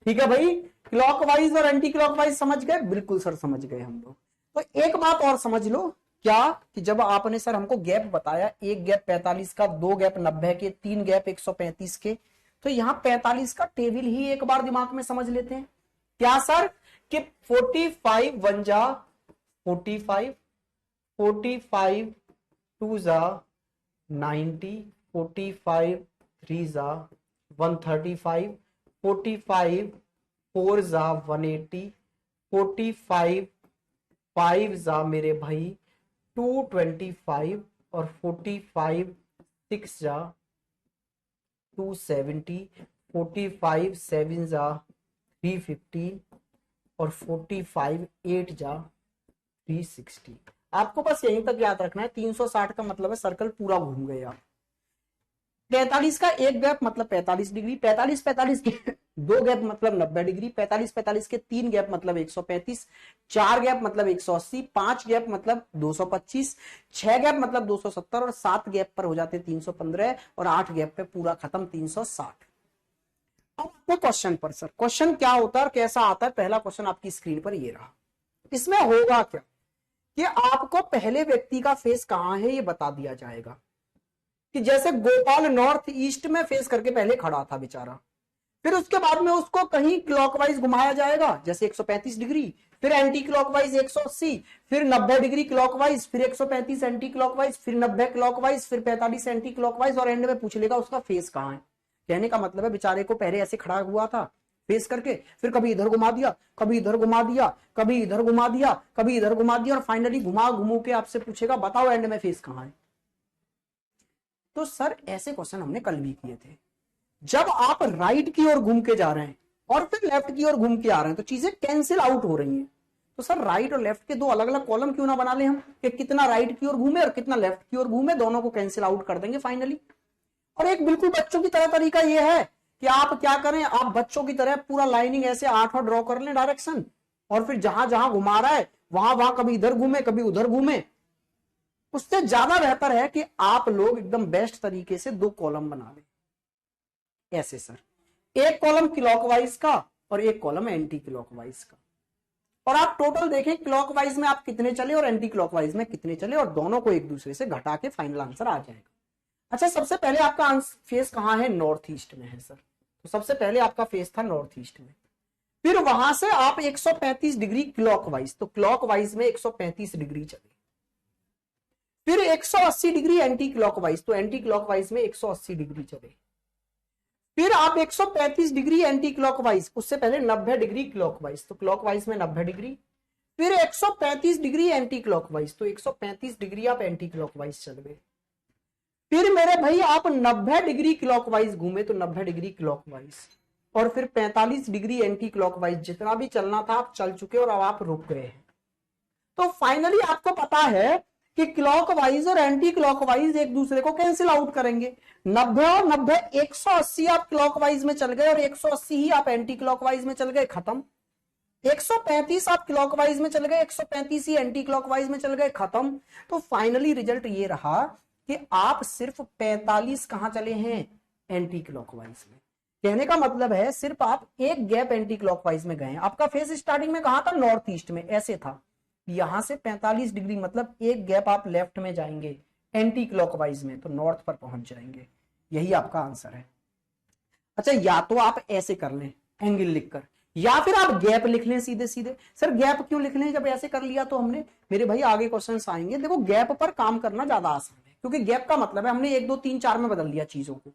ठीक है भाई, क्लॉकवाइज और एंटी क्लॉकवाइज समझ गए, बिल्कुल सर समझ गए हम लोग। तो एक बात और समझ लो, क्या, कि जब आपने सर हमको गैप बताया, एक गैप 45 का, दो गैप 90 के, तीन गैप 135 के, तो यहां 45 का टेबल ही एक बार दिमाग में समझ लेते हैं। क्या सर, कि 45 वन जा 45, 45 टू जा 90, 45 थ्री जा 135, 45 फोर जा 180, 45 5 जा मेरे भाई 225, और 45 6 जा 270, 45 7 जा 350, और 45 8 जा 360। आपको बस यहीं तक याद रखना है, 360 का मतलब है सर्कल पूरा घूम गए आप। 45 का एक गैप मतलब 45 डिग्री, 45 45 के दो गैप मतलब 90 डिग्री, 45 45 के तीन गैप मतलब 135, चार गैप मतलब 180, पांच गैप मतलब 225, छह गैप मतलब 270 और सात गैप पर हो जाते 315 और आठ गैप पे पूरा खत्म 360। अब क्वेश्चन पर सर क्वेश्चन क्या होता है और कैसा आता है, पहला क्वेश्चन आपकी स्क्रीन पर ये रहा। इसमें होगा क्या कि आपको पहले व्यक्ति का फेस कहां है ये बता दिया जाएगा कि जैसे गोपाल नॉर्थ ईस्ट में फेस करके पहले खड़ा था बेचारा, फिर उसके बाद में उसको कहीं क्लॉकवाइज घुमाया जाएगा जैसे 135 डिग्री, फिर एंटी क्लॉकवाइज 180, फिर 90 डिग्री क्लॉकवाइज, फिर 135 एंटी क्लॉकवाइज, फिर 90 क्लॉकवाइज, फिर 45 एंटी क्लॉकवाइज और एंड में पूछ लेगा उसका फेस कहां है। कहने का मतलब है बेचारे को पहले ऐसे खड़ा हुआ था फेस करके, फिर कभी इधर घुमा दिया, कभी इधर घुमा दिया, कभी इधर घुमा दिया, कभी इधर घुमा दिया और फाइनली घुमा घुमू के आपसे पूछेगा बताओ एंड में फेस कहां है। तो सर ऐसे क्वेश्चन हमने कल भी किए थे। जब आप राइट की ओर घूम के जा रहे हैं और फिर लेफ्ट की ओर घूम के आ रहे हैं तो चीजें कैंसिल आउट हो रही हैं। तो सर राइट और लेफ्ट के दो अलग अलग कॉलम क्यों ना बना ले हम कि कितना राइट की ओर घूमे और कितना लेफ्ट की ओर घूमे, दोनों को कैंसिल आउट कर देंगे फाइनली। और एक बिल्कुल बच्चों की तरह तरीका यह है कि आप क्या करें, आप बच्चों की तरह पूरा लाइनिंग ऐसे 8 और ड्रॉ कर लें डायरेक्शन, और फिर जहां जहां घुमा रहा है वहां वहां कभी इधर घूमे कभी उधर घूमे। उससे ज्यादा बेहतर है कि आप लोग एकदम बेस्ट तरीके से दो कॉलम बना लें ऐसे सर, एक कॉलम क्लॉकवाइज का और एक कॉलम एंटी क्लॉकवाइज का, और आप टोटल देखें क्लॉकवाइज में आप कितने चले और एंटी क्लॉकवाइज में कितने चले और दोनों को एक दूसरे से घटा के फाइनल आंसर आ जाएगा। अच्छा सबसे पहले आपका फेस कहां है, नॉर्थ ईस्ट में है सर, तो सबसे पहले आपका फेस था नॉर्थ ईस्ट में, फिर वहां से आप 135 डिग्री क्लॉकवाइज, तो क्लॉकवाइज में 135 डिग्री चले, फिर 180 डिग्री एंटी क्लॉकवाइज, तो एंटी क्लॉकवाइज में 180 डिग्री चले, फिर आप 135 डिग्री एंटी क्लॉकवाइज, उससे पहले 90 डिग्री क्लॉकवाइज, तो क्लॉकवाइज में 90 डिग्री, फिर 135 डिग्री एंटी क्लॉकवाइज, तो 135 डिग्री आप एंटी क्लॉकवाइज चल गए, फिर मेरे भाई आप 90 डिग्री क्लॉकवाइज घूमे, तो 90 डिग्री क्लॉकवाइज, और फिर 45 डिग्री एंटी क्लॉकवाइज, जितना भी चलना था आप चल चुके और अब आप रुक गए हैं। तो फाइनली आपको पता है कि क्लॉकवाइज और एंटी क्लॉकवाइज एक दूसरे को कैंसिल आउट करेंगे। 90 और 90 180 आप क्लॉकवाइज में चल गए और 180 ही आप एंटी क्लॉकवाइज में चल गए, खत्म। 135 आप क्लॉकवाइज में चल गए, 135 ही एंटी क्लॉकवाइज में चल गए, खत्म। तो फाइनली रिजल्ट ये रहा कि आप सिर्फ 45 कहां चले हैं, एंटी क्लॉकवाइज में। कहने का मतलब है सिर्फ आप एक गैप एंटी क्लॉकवाइज में गए। आपका फेस स्टार्टिंग में कहां था, नॉर्थ ईस्ट में, ऐसे था। यहां से 45 डिग्री मतलब एक गैप आप लेफ्ट में जाएंगे एंटी क्लॉकवाइज में, तो नॉर्थ पर पहुंच जाएंगे। यही आपका आंसर है। अच्छा या तो आप ऐसे कर लें एंगल लिखकर, या फिर आप गैप लिख लें सीधे सीधे। सर गैप क्यों लिख लें, जब ऐसे कर लिया तो हमने, मेरे भाई आगे क्वेश्चंस आएंगे। देखो गैप पर काम करना ज्यादा आसान है, क्योंकि गैप का मतलब है हमने 1 2 3 4 में बदल दिया चीजों को।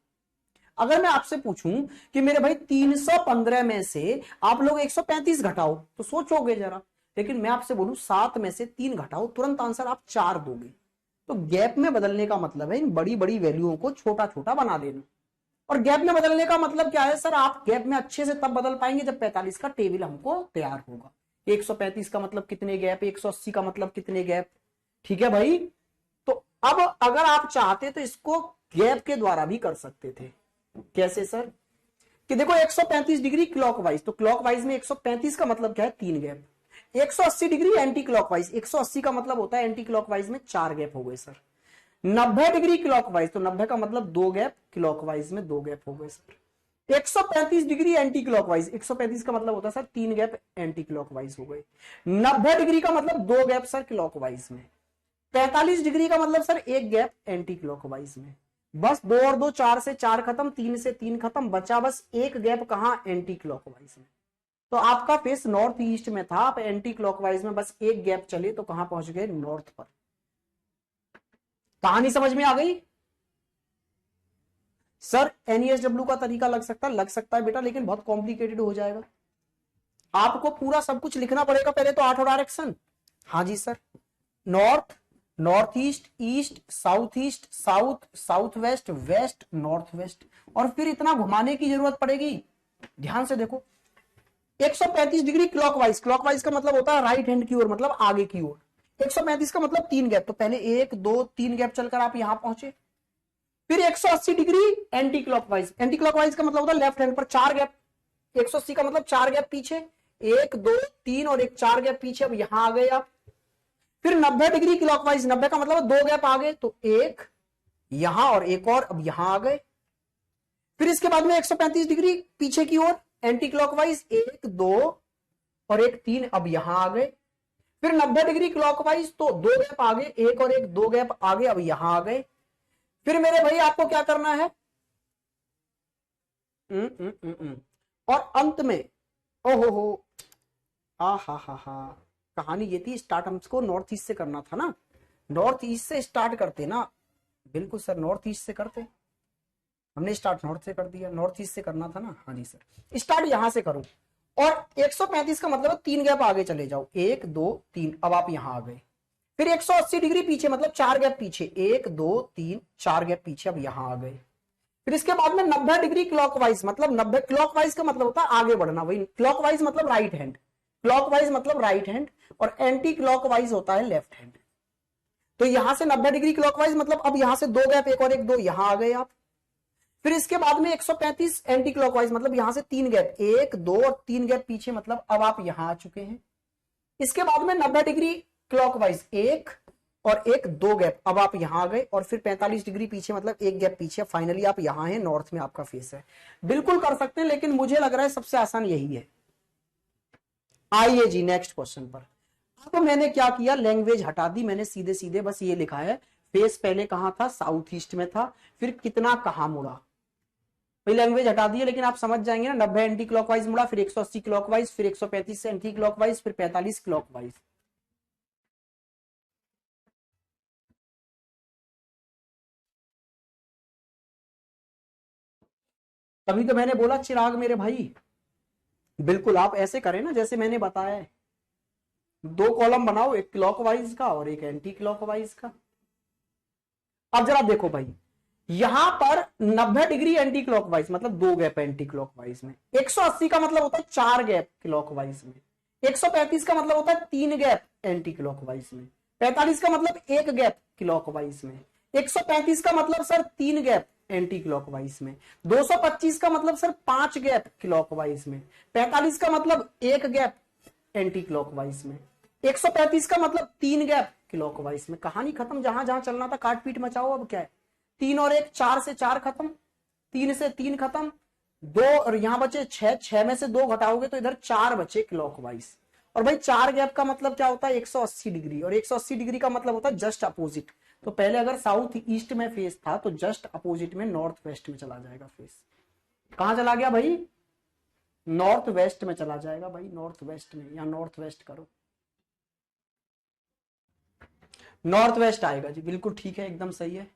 अगर मैं आपसे पूछूं कि मेरे भाई 315 में से आप लोग 135 घटाओ, तो सोचोगे जरा। लेकिन मैं आपसे बोलूं 7 में से 3 घटाओ, तुरंत आंसर आप 4 दोगे। तो गैप में बदलने का मतलब है इन बड़ी बड़ी वैल्यूओं को छोटा छोटा बना देना। और गैप में बदलने का मतलब क्या है सर, आप गैप में अच्छे से तब बदल पाएंगे जब 45 का टेबल हमको तैयार होगा। 135 का मतलब कितने गैप, 180 का मतलब कितने गैप, ठीक है भाई। तो अब अगर आप चाहते तो इसको गैप के द्वारा भी कर सकते थे। कैसे सर, कि देखो 135 डिग्री क्लॉकवाइज, तो क्लॉकवाइज में 135 का मतलब क्या है, 3 गैप। 180 डिग्री एंटी क्लॉकवाइज, 180 का मतलब होता है एंटी क्लॉकवाइज में 4 गैप हो गए सर। 90 डिग्री क्लॉकवाइज, तो 90 का मतलब 2 गैप, क्लॉकवाइज में 2 गैप हो गए सर। 135 डिग्री एंटी क्लॉकवाइज, 135 का मतलब होता है सर 3 गैप एंटी क्लॉकवाइज हो गए। 90 डिग्री का मतलब 2 गैप सर क्लॉकवाइज में। 45 डिग्री का मतलब सर 1 गैप एंटी क्लॉकवाइज में। बस 2 और 2 4 से 4 खत्म, 3 से 3 खत्म, बचा बस 1 गैप कहां, एंटी क्लॉकवाइज में। तो आपका फेस नॉर्थ ईस्ट में था, आप एंटी क्लॉकवाइज में बस 1 गैप चले तो कहां पहुंच गए, नॉर्थ पर। कहानी समझ में आ गई सर। एनईएसडब्ल्यू का तरीका लग सकता है बेटा, लेकिन बहुत कॉम्प्लिकेटेड हो जाएगा। आपको पूरा सब कुछ लिखना पड़ेगा पहले तो, 8 डायरेक्शन। हाँ जी sir, north, north east, east, south, south west, west, north west, और फिर इतना घुमाने की जरूरत पड़ेगी। ध्यान से देखो, 135 डिग्री क्लॉकवाइज, क्लॉकवाइज का मतलब होता है राइट हैंड की ओर, मतलब आगे की ओर। 135 का मतलब 3 गैप, तो पहले 1 2 3 गैप चलकर आप यहां पहुंचे। फिर 180 degree anti clockwise. Anti clockwise का मतलब होता है लेफ्ट हैंड पर 4 गैप। 180 का मतलब 4 गैप पीछे, 1 2 3 और एक 4 गैप पीछे। अब यहां आ गए आप। फिर 90 डिग्री क्लॉकवाइज, 90 का मतलब 2 गैप आ गए, तो एक यहां और एक और, अब यहां आ गए। फिर इसके बाद में 135 डिग्री पीछे की ओर एंटी क्लॉकवाइज, 1 2 और एक 3, अब यहां आ गए। फिर 90 डिग्री क्लॉकवाइज, तो 2 गैप आगे, एक और एक 2 गैप आगे, अब यहां आ गए। फिर मेरे भाई आपको क्या करना है, और अंत में ओहो हो, आ हा, कहानी ये थी, स्टार्ट हमको नॉर्थ ईस्ट से करना था ना, नॉर्थ ईस्ट से स्टार्ट करते ना। बिल्कुल सर, नॉर्थ ईस्ट से करते, हमने स्टार्ट नॉर्थ से कर दिया, नॉर्थ ईस्ट से करना था ना। हाँ जी सर, स्टार्ट यहां से करो। और 135 का मतलब 3 गैप आगे चले जाओ, 1 2 3, अब आप यहां आ गए। फिर 180 डिग्री पीछे मतलब 4 गैप पीछे, 1 2 3 4 गैप पीछे, अब यहां आ गए। फिर इसके बाद में 90 डिग्री क्लॉकवाइज, मतलब 90 क्लॉकवाइज का मतलब होता है आगे बढ़ना, वही क्लॉकवाइज मतलब राइट हैंड, क्लॉकवाइज मतलब राइट हैंड, और एंटी क्लॉकवाइज होता है लेफ्ट हैंड। तो यहां से 90 डिग्री क्लॉकवाइज मतलब अब यहां से 2 गैप, एक और एक 2, यहां आ गए आप। फिर इसके बाद में 135 एंटी क्लॉकवाइज मतलब यहां से 3 गैप, 1 2 और 3 गैप पीछे, मतलब अब आप यहां आ चुके हैं। इसके बाद में 90 डिग्री क्लॉकवाइज, 1 और एक 2 गैप, अब आप यहां आ गए। और फिर 45 डिग्री पीछे मतलब 1 गैप पीछे, फाइनली आप यहां हैं, नॉर्थ में आपका फेस है। बिल्कुल कर सकते हैं, लेकिन मुझे लग रहा है सबसे आसान यही है। आइए जी नेक्स्ट क्वेश्चन पर। अब मैंने क्या किया, लैंग्वेज हटा दी, मैंने सीधे सीधे बस ये लिखा है, फेस पहले कहां था, साउथ ईस्ट में था, फिर कितना कहां मुड़ा। भाई लैंग्वेज हटा दी है, लेकिन आप समझ जाएंगे ना, 90 एंटी क्लॉकवाइज मुड़ा, फिर 180 क्लॉकवाइज, फिर 135 से एंटी क्लॉकवाइज, फिर 45 क्लॉकवाइज। तभी तो मैंने बोला चिराग मेरे भाई, बिल्कुल आप ऐसे करें ना जैसे मैंने बताया है, 2 कॉलम बनाओ, एक क्लॉकवाइज का और एक एंटी क्लॉकवाइज का। अब जरा देखो भाई, यहां पर 90 डिग्री एंटी क्लॉकवाइज मतलब 2 गैप एंटी क्लॉकवाइज में, 180 का मतलब होता है 4 गैप क्लॉकवाइज में, 135 का मतलब होता है 3 गैप एंटी क्लॉकवाइज में, 45 का मतलब 1 गैप क्लॉकवाइज में, 135 का मतलब सर 3 गैप एंटी क्लॉकवाइज में, 225 का मतलब सर 5 गैप क्लॉकवाइज में, 45 का मतलब 1 गैप एंटी क्लॉकवाइज में, 135 का मतलब 3 गैप क्लॉकवाइज में। कहानी खत्म, जहां जहां चलना था काट पीट मचाओ। अब क्या है, 3 और 1 4 से 4 खत्म, 3 से 3 खत्म, 2 और यहां बचे 6, 6 में से 2 घटाओगे तो इधर 4 बचे क्लॉकवाइज। और भाई 4 गैप का मतलब क्या होता है, 180 डिग्री, और 180 डिग्री का मतलब होता है जस्ट अपोजिट। तो पहले अगर साउथ ईस्ट में फेस था तो जस्ट अपोजिट में नॉर्थ वेस्ट में चला जाएगा फेस। कहां चला गया भाई, नॉर्थ वेस्ट में चला जाएगा भाई, नॉर्थ वेस्ट में, या नॉर्थ वेस्ट करो, नॉर्थ वेस्ट आएगा जी, बिल्कुल ठीक है, एकदम सही है।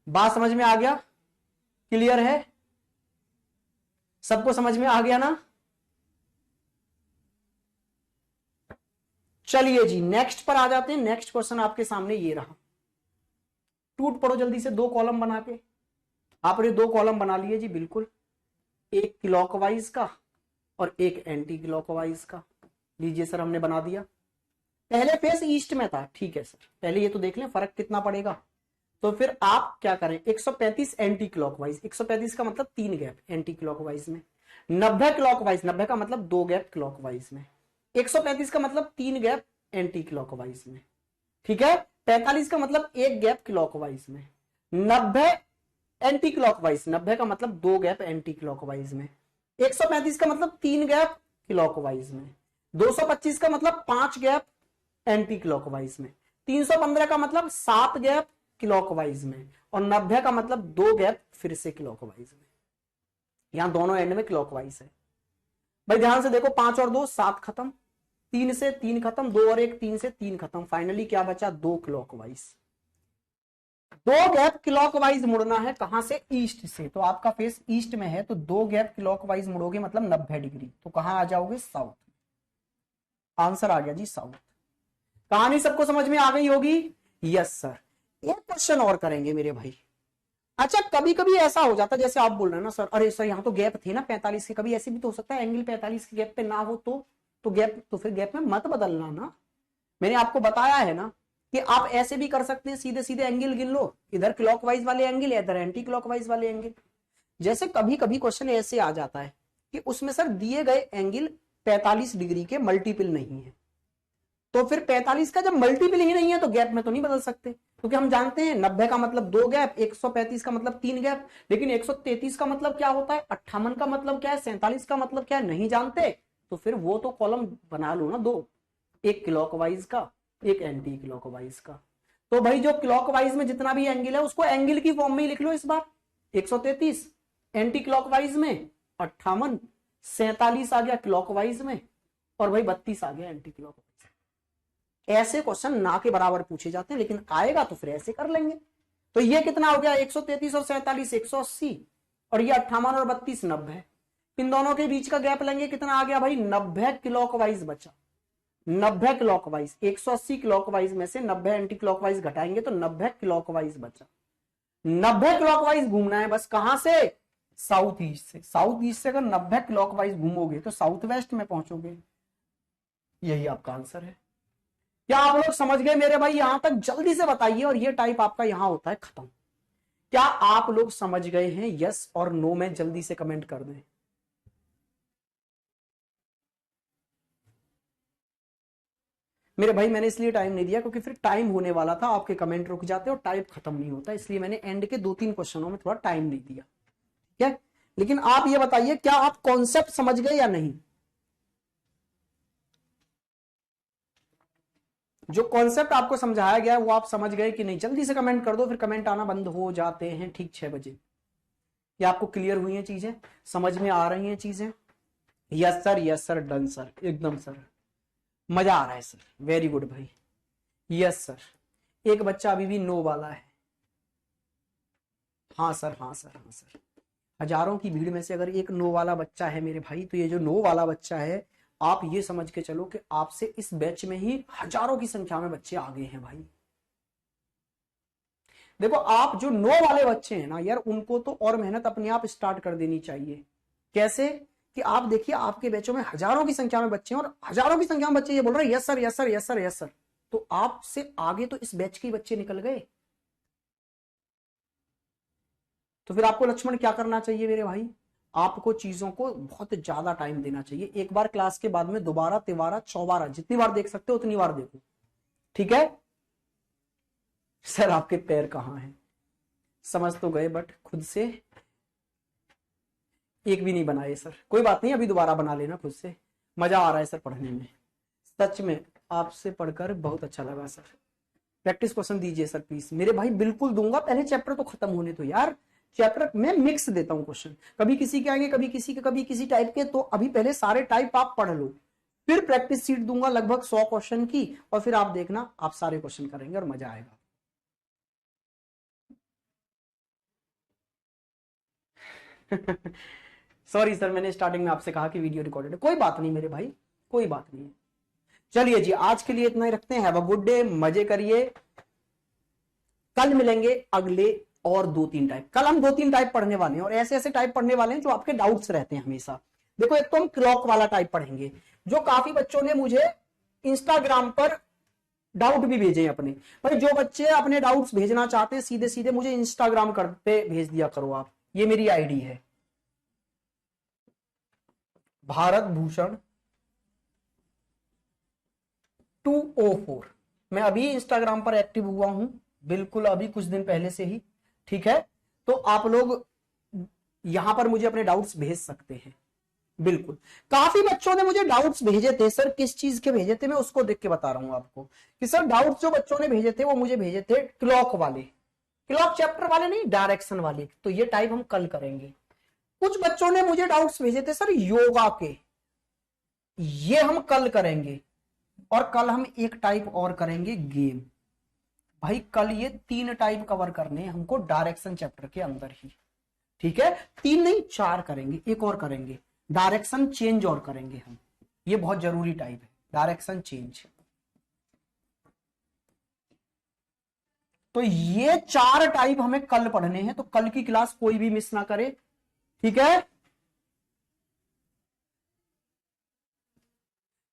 बात समझ में आ गया, क्लियर है, सबको समझ में आ गया ना। चलिए जी नेक्स्ट पर आ जाते हैं। नेक्स्ट क्वेश्चन आपके सामने ये रहा, टूट पड़ो जल्दी से, 2 कॉलम बना के। आपने 2 कॉलम बना लिए जी, बिल्कुल, एक क्लॉकवाइज का और एक एंटी क्लॉकवाइज का। लीजिए सर, हमने बना दिया। पहले फेस ईस्ट में था, ठीक है सर, पहले ये तो देख लें फर्क कितना पड़ेगा। तो फिर आप क्या करें, 135 एंटी क्लॉकवाइज, 135 का मतलब 3 गैप एंटी क्लॉकवाइज में, 90 क्लॉकवाइज, 90 का मतलब 2 गैप क्लॉकवाइज में, 135 का मतलब 3 गैप एंटी क्लॉकवाइज में, ठीक है। 45 का मतलब 1 गैप क्लॉकवाइज में, 90 एंटी क्लॉकवाइज, 90 का मतलब 2 गैप एंटी क्लॉकवाइज में, 135 का मतलब 3 गैप क्लॉकवाइज में, 225 का मतलब 5 गैप एंटी क्लॉकवाइज में, 315 का मतलब 7 गैप क्लॉकवाइज में, और 90 का मतलब 2 गैप फिर से क्लॉकवाइज में। यहां दोनों एंड में क्लॉकवाइज है भाई, ध्यान से देखो, 5 और 2 7 खत्म, 3 से 3 खत्म, 2 और 1 3 से 3 खत्म, फाइनली क्या बचा, 2 क्लॉकवाइज। 2 गैप क्लॉकवाइज मुड़ना है, कहां से, ईस्ट से। तो आपका फेस ईस्ट में है, तो 2 गैप क्लॉकवाइज मुड़ोगे मतलब 90 डिग्री, तो कहां आ जाओगे, साउथ। आंसर आ गया जी साउथ। कहानी सबको समझ में आ गई होगी, यस सर। एक क्वेश्चन और करेंगे मेरे भाई। अच्छा, कभी कभी ऐसा हो जाता है, जैसे आप बोल रहे हैं ना सर, अरे सर यहाँ तो गैप थे ना 45 के, कभी ऐसे भी तो हो सकता है एंगल 45 के गैप पे ना हो, तो गैप, तो फिर गैप में मत बदलना ना। मैंने आपको बताया है ना, कि आप ऐसे भी कर सकते हैं, सीधे सीधे एंगल गिन लो, इधर क्लॉकवाइज वाले एंगल, इधर एंटी क्लॉकवाइज वाले एंगल। जैसे कभी कभी क्वेश्चन ऐसे आ जाता है कि उसमें सर दिए गए एंगल 45 डिग्री के मल्टीपल नहीं है, तो फिर 45 का जब मल्टीपल ही नहीं है तो गैप में तो नहीं बदल सकते, क्योंकि हम जानते हैं 90 का मतलब 2 गैप, 135 का मतलब 3 गैप, लेकिन 133 का मतलब क्या होता है, 58 का मतलब क्या है, 47 का मतलब क्या है, नहीं जानते, तो फिर वो तो कॉलम बना लो ना दो, एक क्लॉकवाइज का, एक एंटी क्लॉकवाइज का। तो भाई जो क्लॉकवाइज में जितना भी एंगल है उसको एंगल की फॉर्म में ही लिख लो इस बार, 133, एंटी क्लॉकवाइज में 58, 47 आ गया क्लॉकवाइज में, और भाई 32 आ गया एंटी क्लॉकवाइज। ऐसे क्वेश्चन ना के बराबर पूछे जाते हैं, लेकिन आएगा तो फिर ऐसे कर लेंगे। तो ये कितना हो गया, 133 और 47 180, और ये 58 और 32 90, इन दोनों के बीच का गैप लेंगे, कितना आ गया भाई 90 क्लॉकवाइज बचा, 90 क्लॉकवाइज, 180 क्लॉकवाइज में से 90 एंटी क्लॉकवाइज घटाएंगे तो 90 क्लॉकवाइज बचा। 90 क्लॉकवाइज घूमना है बस, कहां से, साउथ ईस्ट से। साउथ ईस्ट से अगर 90 क्लॉकवाइज घूमोगे तो साउथ वेस्ट में पहुंचोगे। यही आपका आंसर है। क्या आप लोग समझ गए मेरे भाई, यहां तक जल्दी से बताइए, और ये टाइप आपका यहां होता है खत्म। क्या आप लोग समझ गए हैं, यस और नो में जल्दी से कमेंट कर दें। मेरे भाई मैंने इसलिए टाइम नहीं दिया क्योंकि फिर टाइम होने वाला था, आपके कमेंट रुक जाते और टाइप खत्म नहीं होता, इसलिए मैंने एंड के 2-3 क्वेश्चनों में थोड़ा टाइम नहीं दिया, ठीक है। लेकिन आप ये बताइए क्या आप कॉन्सेप्ट समझ गए या नहीं। जो कॉन्सेप्ट आपको समझाया गया है वो आप समझ गए कि नहीं, जल्दी से कमेंट कर दो, फिर कमेंट आना बंद हो जाते हैं ठीक 6 बजे। ये आपको क्लियर हुई हैं चीजें, समझ में आ रही हैं चीजें। यस सर डन सर, एकदम सर, मजा आ रहा है सर, वेरी गुड भाई। यस सर, एक बच्चा अभी भी नो वाला है। हाँ सर हाँ सर हाँ सर, हजारों की भीड़ में से अगर एक नो वाला बच्चा है मेरे भाई, तो ये जो नो वाला बच्चा है, आप ये समझ के चलो कि आपसे इस बैच में ही हजारों की संख्या में बच्चे आगे हैं भाई। देखो आप जो नो वाले बच्चे हैं ना यार, उनको तो और मेहनत अपने आप स्टार्ट कर देनी चाहिए। कैसे, कि आप देखिए आपके बैचों में हजारों की संख्या में बच्चे हैं, और हजारों की संख्या में बच्चे ये बोल रहे हैं yes sir yes sir yes sir yes sir, तो आपसे आगे तो इस बैच के बच्चे निकल गए। तो फिर आपको लक्ष्मण क्या करना चाहिए मेरे भाई, आपको चीजों को बहुत ज्यादा टाइम देना चाहिए। एक बार क्लास के बाद में दोबारा तिबारा चौबारा जितनी बार देख सकते हो उतनी बार देखो, ठीक है। सर आपके पैर कहां हैं, समझ तो गए बट खुद से एक भी नहीं बनाए सर, कोई बात नहीं, अभी दोबारा बना लेना खुद से। मजा आ रहा है सर पढ़ने में, सच में आपसे पढ़कर बहुत अच्छा लगा सर। प्रैक्टिस क्वेश्चन दीजिए सर प्लीज। मेरे भाई बिल्कुल दूंगा, पहले चैप्टर तो खत्म होने दो यार। चैप्टर में मिक्स देता हूं क्वेश्चन, कभी किसी के आएंगे, कभी किसी के, कभी किसी टाइप के, तो अभी पहले सारे टाइप आप पढ़ लो, फिर प्रैक्टिस सीट दूंगा लगभग 100 क्वेश्चन की, और फिर आप देखना आप सारे क्वेश्चन करेंगे और मजा आएगा। सॉरी सर, मैंने स्टार्टिंग में आपसे कहा कि वीडियो रिकॉर्डेड है, कोई बात नहीं मेरे भाई, कोई बात नहीं है। चलिए जी आज के लिए इतना ही रखते हैं, हैव अ गुड डे, मजे करिए। कल मिलेंगे अगले और 2-3 टाइप, कल हम 2-3 टाइप पढ़ने वाले हैं, और ऐसे ऐसे टाइप पढ़ने वाले हैं जो आपके डाउट्स रहते हैं हमेशा। देखो एक तो हम क्लॉक वाला टाइप पढ़ेंगे, जो काफी बच्चों ने मुझे इंस्टाग्राम पर डाउट भी भेजे हैं अपने। भाई जो बच्चे अपने डाउट्स भेजना चाहते हैं सीधे सीधे मुझे इंस्टाग्राम पे भेज दिया करो आप, ये मेरी आईडी है भारत भूषण 204। मैं अभी इंस्टाग्राम पर एक्टिव हुआ हूं, बिल्कुल अभी कुछ दिन पहले से ही, ठीक है। तो आप लोग यहां पर मुझे अपने डाउट्स भेज सकते हैं, बिल्कुल। काफी बच्चों ने मुझे डाउट्स भेजे थे सर, किस चीज के भेजे थे मैं उसको देख के बता रहा हूं आपको, कि सर डाउट्स जो बच्चों ने भेजे थे वो मुझे भेजे थे क्लॉक वाले, क्लॉक चैप्टर वाले नहीं, डायरेक्शन वाले। तो ये टाइप हम कल करेंगे। कुछ बच्चों ने मुझे डाउट्स भेजे थे सर योगा के, ये हम कल करेंगे। और कल हम एक टाइप और करेंगे गेम। भाई कल ये 3 टाइप कवर करने हैं हमको डायरेक्शन चैप्टर के अंदर ही, ठीक है। 3 नहीं 4 करेंगे, एक और करेंगे, डायरेक्शन चेंज और करेंगे हम, ये बहुत जरूरी टाइप है डायरेक्शन चेंज। तो ये 4 टाइप हमें कल पढ़ने हैं, तो कल की क्लास कोई भी मिस ना करे, ठीक है।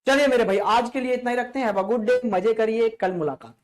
चलिए मेरे भाई आज के लिए इतना ही रखते हैं, हैव अ गुड डे, मजे करिए, कल मुलाकात।